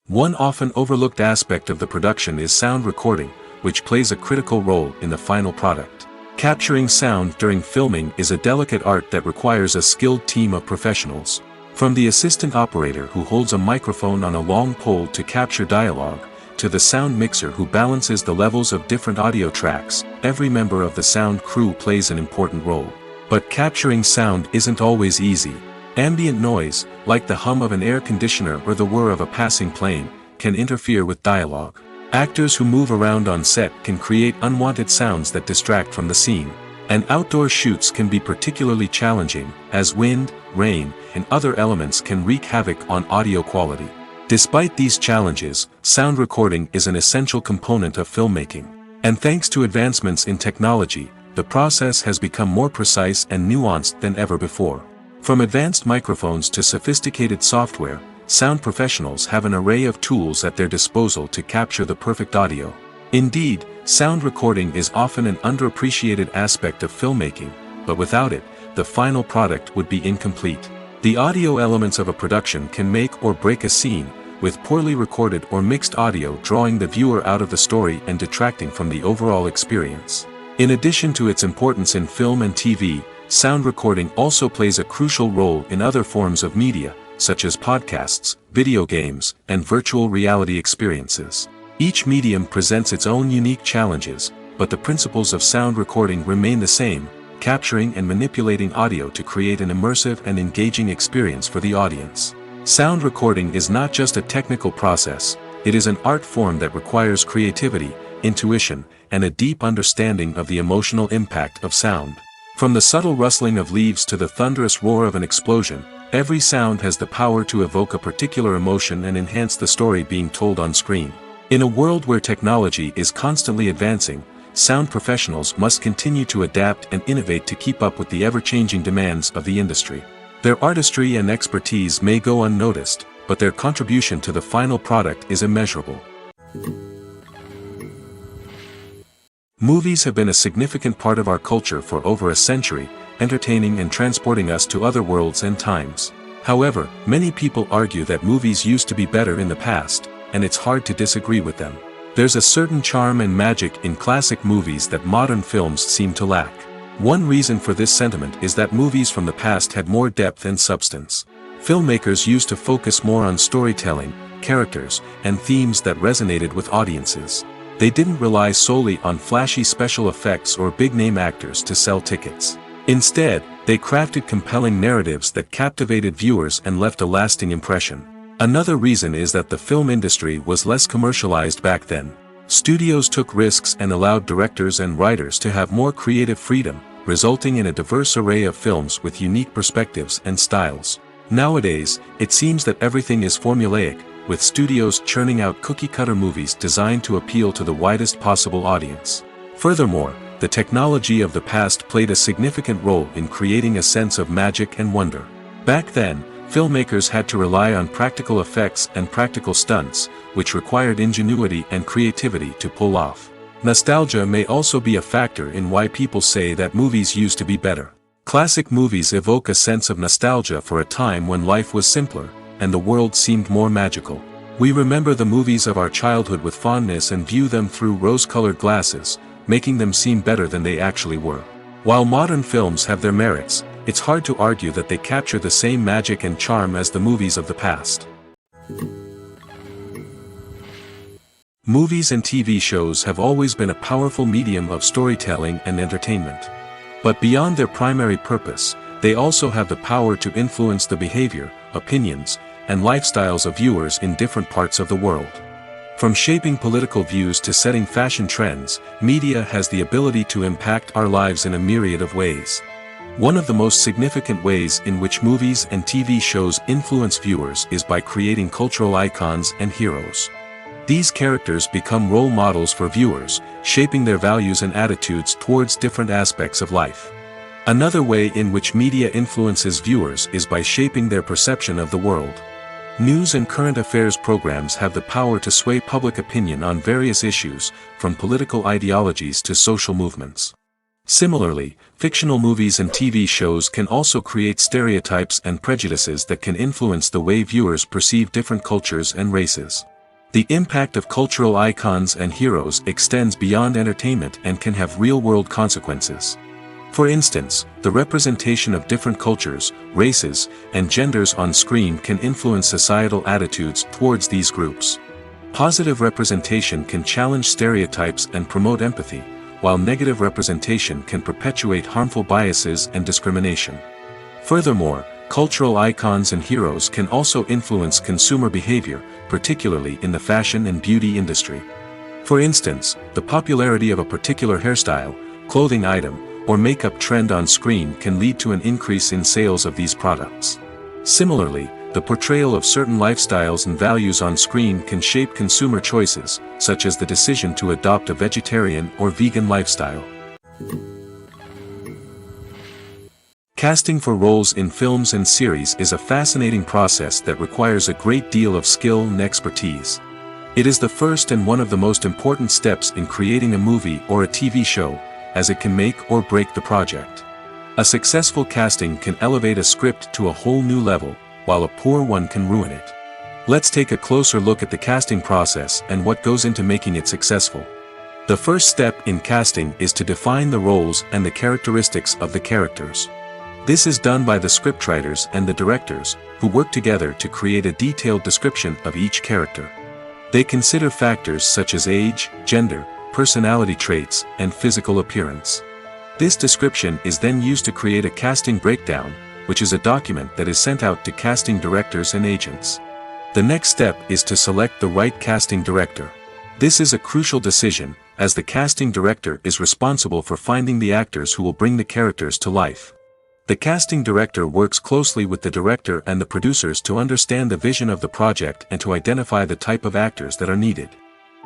One often overlooked aspect of the production is sound recording, which plays a critical role in the final product. Capturing sound during filming is a delicate art that requires a skilled team of professionals. From the assistant operator who holds a microphone on a long pole to capture dialogue, to the sound mixer who balances the levels of different audio tracks, every member of the sound crew plays an important role. But capturing sound isn't always easy. Ambient noise, like the hum of an air conditioner or the whir of a passing plane, can interfere with dialogue. Actors who move around on set can create unwanted sounds that distract from the scene. And outdoor shoots can be particularly challenging, as wind, rain, and other elements can wreak havoc on audio quality. Despite these challenges, sound recording is an essential component of filmmaking. And thanks to advancements in technology, the process has become more precise and nuanced than ever before. From advanced microphones to sophisticated software, sound professionals have an array of tools at their disposal to capture the perfect audio. Indeed, sound recording is often an underappreciated aspect of filmmaking, but without it, the final product would be incomplete. The audio elements of a production can make or break a scene, with poorly recorded or mixed audio drawing the viewer out of the story and detracting from the overall experience. In addition to its importance in film and TV, sound recording also plays a crucial role in other forms of media, such as podcasts, video games, and virtual reality experiences. Each medium presents its own unique challenges, but the principles of sound recording remain the same, capturing and manipulating audio to create an immersive and engaging experience for the audience. Sound recording is not just a technical process, it is an art form that requires creativity, intuition, and a deep understanding of the emotional impact of sound. From the subtle rustling of leaves to the thunderous roar of an explosion, every sound has the power to evoke a particular emotion and enhance the story being told on screen. In a world where technology is constantly advancing, sound professionals must continue to adapt and innovate to keep up with the ever-changing demands of the industry. Their artistry and expertise may go unnoticed, but their contribution to the final product is immeasurable. Movies have been a significant part of our culture for over a century, entertaining and transporting us to other worlds and times. However, many people argue that movies used to be better in the past, and it's hard to disagree with them. There's a certain charm and magic in classic movies that modern films seem to lack. One reason for this sentiment is that movies from the past had more depth and substance. Filmmakers used to focus more on storytelling, characters, and themes that resonated with audiences. They didn't rely solely on flashy special effects or big-name actors to sell tickets. Instead, they crafted compelling narratives that captivated viewers and left a lasting impression. Another reason is that the film industry was less commercialized back then. Studios took risks and allowed directors and writers to have more creative freedom, resulting in a diverse array of films with unique perspectives and styles. Nowadays, it seems that everything is formulaic, with studios churning out cookie-cutter movies designed to appeal to the widest possible audience. Furthermore, the technology of the past played a significant role in creating a sense of magic and wonder. Back then, filmmakers had to rely on practical effects and practical stunts, which required ingenuity and creativity to pull off. Nostalgia may also be a factor in why people say that movies used to be better. Classic movies evoke a sense of nostalgia for a time when life was simpler, and the world seemed more magical. We remember the movies of our childhood with fondness and view them through rose-colored glasses, making them seem better than they actually were. While modern films have their merits, it's hard to argue that they capture the same magic and charm as the movies of the past. Movies and TV shows have always been a powerful medium of storytelling and entertainment. But beyond their primary purpose, they also have the power to influence the behavior, opinions, and lifestyles of viewers in different parts of the world. From shaping political views to setting fashion trends, media has the ability to impact our lives in a myriad of ways. One of the most significant ways in which movies and TV shows influence viewers is by creating cultural icons and heroes. These characters become role models for viewers, shaping their values and attitudes towards different aspects of life. Another way in which media influences viewers is by shaping their perception of the world. News and current affairs programs have the power to sway public opinion on various issues, from political ideologies to social movements. Similarly, fictional movies and TV shows can also create stereotypes and prejudices that can influence the way viewers perceive different cultures and races. The impact of cultural icons and heroes extends beyond entertainment and can have real-world consequences. For instance, the representation of different cultures, races, and genders on screen can influence societal attitudes towards these groups. Positive representation can challenge stereotypes and promote empathy, while negative representation can perpetuate harmful biases and discrimination. Furthermore, cultural icons and heroes can also influence consumer behavior, particularly in the fashion and beauty industry. For instance, the popularity of a particular hairstyle, clothing item, or makeup trend on screen can lead to an increase in sales of these products. Similarly, the portrayal of certain lifestyles and values on screen can shape consumer choices, such as the decision to adopt a vegetarian or vegan lifestyle. Casting for roles in films and series is a fascinating process that requires a great deal of skill and expertise. It is the first and one of the most important steps in creating a movie or a TV show, as it can make or break the project. A successful casting can elevate a script to a whole new level, while a poor one can ruin it. Let's take a closer look at the casting process and what goes into making it successful. The first step in casting is to define the roles and the characteristics of the characters. This is done by the scriptwriters and the directors, who work together to create a detailed description of each character. They consider factors such as age, gender, personality traits, and physical appearance. This description is then used to create a casting breakdown, which is a document that is sent out to casting directors and agents. The next step is to select the right casting director. This is a crucial decision, as the casting director is responsible for finding the actors who will bring the characters to life. The casting director works closely with the director and the producers to understand the vision of the project and to identify the type of actors that are needed.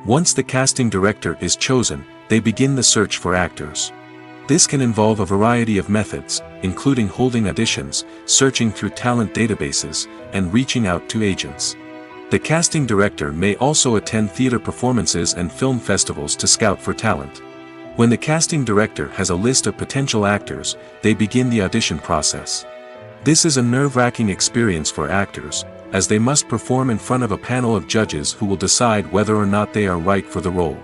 Once the casting director is chosen, they begin the search for actors. This can involve a variety of methods, including holding auditions, searching through talent databases, and reaching out to agents. The casting director may also attend theater performances and film festivals to scout for talent. When the casting director has a list of potential actors, they begin the audition process. This is a nerve-wracking experience for actors, as they must perform in front of a panel of judges who will decide whether or not they are right for the role.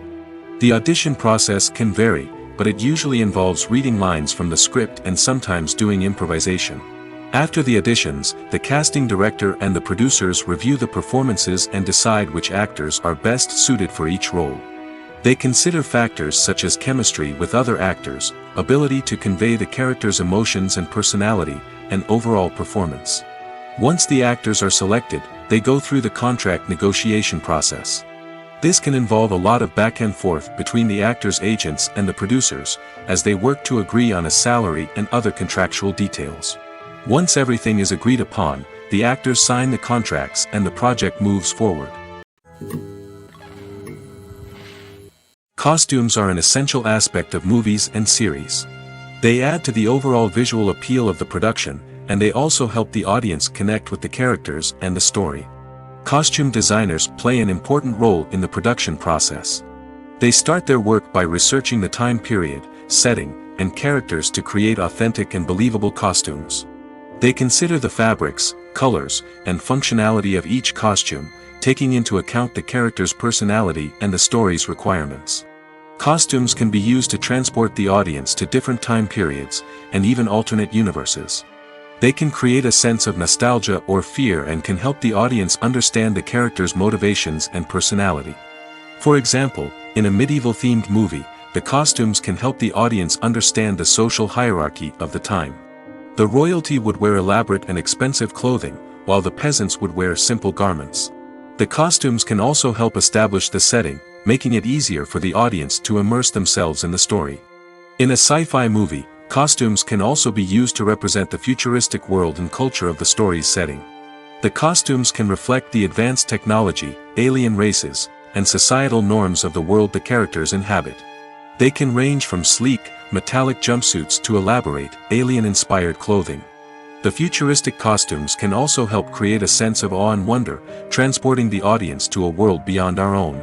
The audition process can vary, but it usually involves reading lines from the script and sometimes doing improvisation. After the auditions, the casting director and the producers review the performances and decide which actors are best suited for each role. They consider factors such as chemistry with other actors, ability to convey the character's emotions and personality, and overall performance. Once the actors are selected, they go through the contract negotiation process. This can involve a lot of back and forth between the actors' agents and the producers, as they work to agree on a salary and other contractual details. Once everything is agreed upon, the actors sign the contracts and the project moves forward. Costumes are an essential aspect of movies and series. They add to the overall visual appeal of the production, and they also help the audience connect with the characters and the story. Costume designers play an important role in the production process. They start their work by researching the time period, setting, and characters to create authentic and believable costumes. They consider the fabrics, colors, and functionality of each costume, taking into account the character's personality and the story's requirements. Costumes can be used to transport the audience to different time periods, and even alternate universes. They can create a sense of nostalgia or fear and can help the audience understand the character's motivations and personality. For example, in a medieval-themed movie, the costumes can help the audience understand the social hierarchy of the time. The royalty would wear elaborate and expensive clothing, while the peasants would wear simple garments. The costumes can also help establish the setting, making it easier for the audience to immerse themselves in the story. In a sci-fi movie, costumes can also be used to represent the futuristic world and culture of the story's setting. The costumes can reflect the advanced technology, alien races, and societal norms of the world the characters inhabit. They can range from sleek, metallic jumpsuits to elaborate, alien-inspired clothing. The futuristic costumes can also help create a sense of awe and wonder, transporting the audience to a world beyond our own.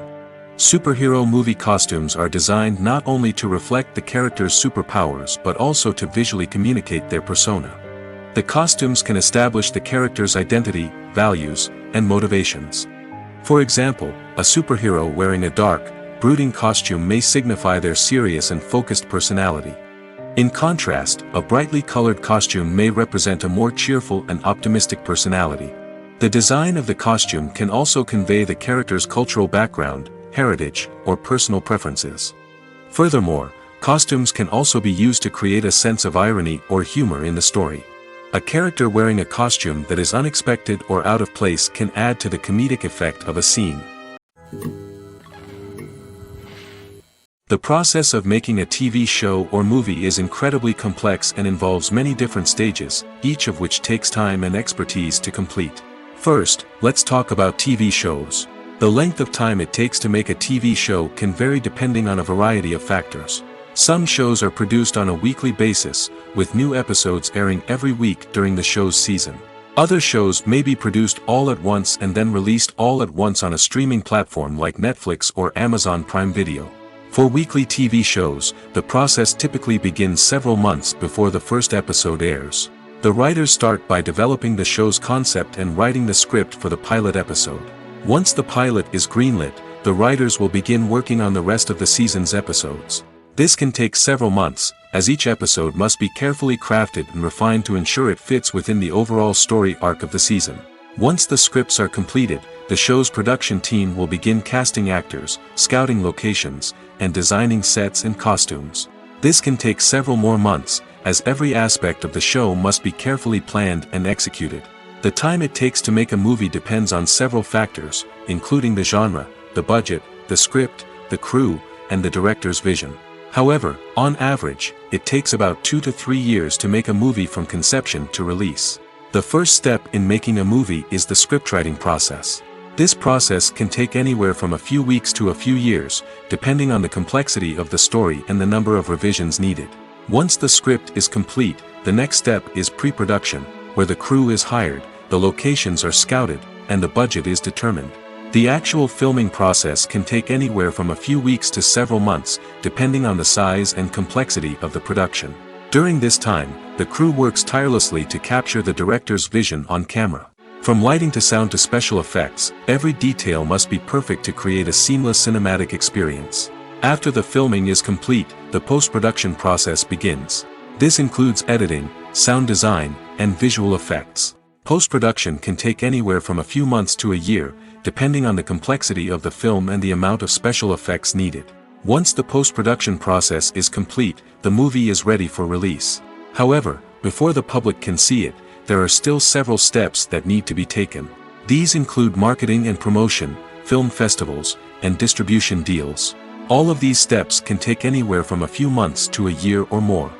Superhero movie costumes are designed not only to reflect the character's superpowers but also to visually communicate their persona. The costumes can establish the character's identity, values, and motivations. For example, a superhero wearing a dark, brooding costume may signify their serious and focused personality. In contrast, a brightly colored costume may represent a more cheerful and optimistic personality. The design of the costume can also convey the character's cultural background, heritage, or personal preferences. Furthermore, costumes can also be used to create a sense of irony or humor in the story. A character wearing a costume that is unexpected or out of place can add to the comedic effect of a scene. The process of making a TV show or movie is incredibly complex and involves many different stages, each of which takes time and expertise to complete. First, let's talk about TV shows. The length of time it takes to make a TV show can vary depending on a variety of factors. Some shows are produced on a weekly basis, with new episodes airing every week during the show's season. Other shows may be produced all at once and then released all at once on a streaming platform like Netflix or Amazon Prime Video. For weekly TV shows, the process typically begins several months before the first episode airs. The writers start by developing the show's concept and writing the script for the pilot episode. Once the pilot is greenlit, the writers will begin working on the rest of the season's episodes. This can take several months, as each episode must be carefully crafted and refined to ensure it fits within the overall story arc of the season. Once the scripts are completed, the show's production team will begin casting actors, scouting locations, and designing sets and costumes. This can take several more months, as every aspect of the show must be carefully planned and executed. The time it takes to make a movie depends on several factors, including the genre, the budget, the script, the crew, and the director's vision. However, on average, it takes about 2 to 3 years to make a movie from conception to release. The first step in making a movie is the scriptwriting process. This process can take anywhere from a few weeks to a few years, depending on the complexity of the story and the number of revisions needed. Once the script is complete, the next step is pre-production, where the crew is hired, the locations are scouted, and the budget is determined. The actual filming process can take anywhere from a few weeks to several months, depending on the size and complexity of the production. During this time, the crew works tirelessly to capture the director's vision on camera. From lighting to sound to special effects, every detail must be perfect to create a seamless cinematic experience. After the filming is complete, the post-production process begins. This includes editing, sound design, and visual effects. Post-production can take anywhere from a few months to a year, depending on the complexity of the film and the amount of special effects needed. Once the post-production process is complete, the movie is ready for release. However, before the public can see it, there are still several steps that need to be taken. These include marketing and promotion, film festivals, and distribution deals. All of these steps can take anywhere from a few months to a year or more.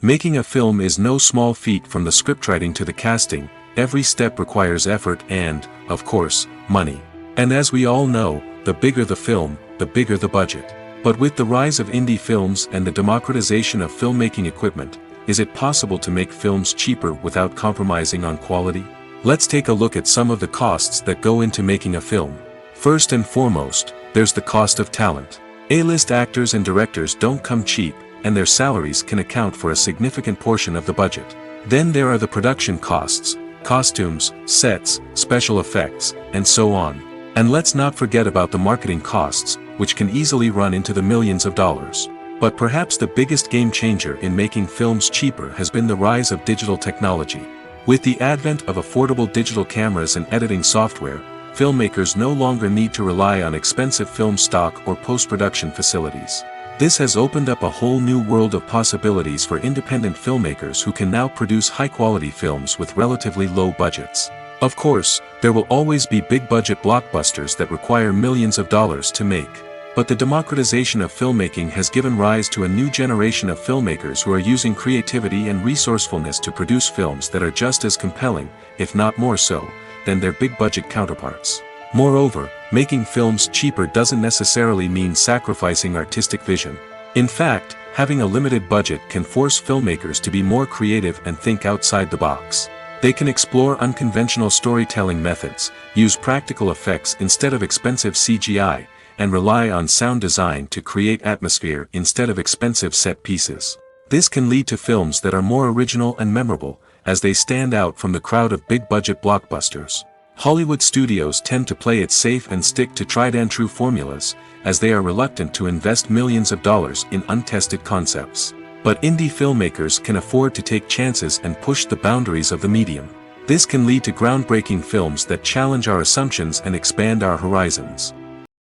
Making a film is no small feat. From the scriptwriting to the casting, every step requires effort and, of course, money. And as we all know, the bigger the film, the bigger the budget. But with the rise of indie films and the democratization of filmmaking equipment, is it possible to make films cheaper without compromising on quality? Let's take a look at some of the costs that go into making a film. First and foremost, there's the cost of talent. A-list actors and directors don't come cheap, and their salaries can account for a significant portion of the budget. Then there are the production costs, costumes, sets, special effects, and so on. And let's not forget about the marketing costs, which can easily run into the millions of dollars. But perhaps the biggest game changer in making films cheaper has been the rise of digital technology. With the advent of affordable digital cameras and editing software, filmmakers no longer need to rely on expensive film stock or post-production facilities. This has opened up a whole new world of possibilities for independent filmmakers who can now produce high-quality films with relatively low budgets. Of course, there will always be big-budget blockbusters that require millions of dollars to make. But the democratization of filmmaking has given rise to a new generation of filmmakers who are using creativity and resourcefulness to produce films that are just as compelling, if not more so, than their big-budget counterparts. Moreover, making films cheaper doesn't necessarily mean sacrificing artistic vision. In fact, having a limited budget can force filmmakers to be more creative and think outside the box. They can explore unconventional storytelling methods, use practical effects instead of expensive CGI, and rely on sound design to create atmosphere instead of expensive set pieces. This can lead to films that are more original and memorable, as they stand out from the crowd of big-budget blockbusters. Hollywood studios tend to play it safe and stick to tried-and-true formulas, as they are reluctant to invest millions of dollars in untested concepts. But indie filmmakers can afford to take chances and push the boundaries of the medium. This can lead to groundbreaking films that challenge our assumptions and expand our horizons.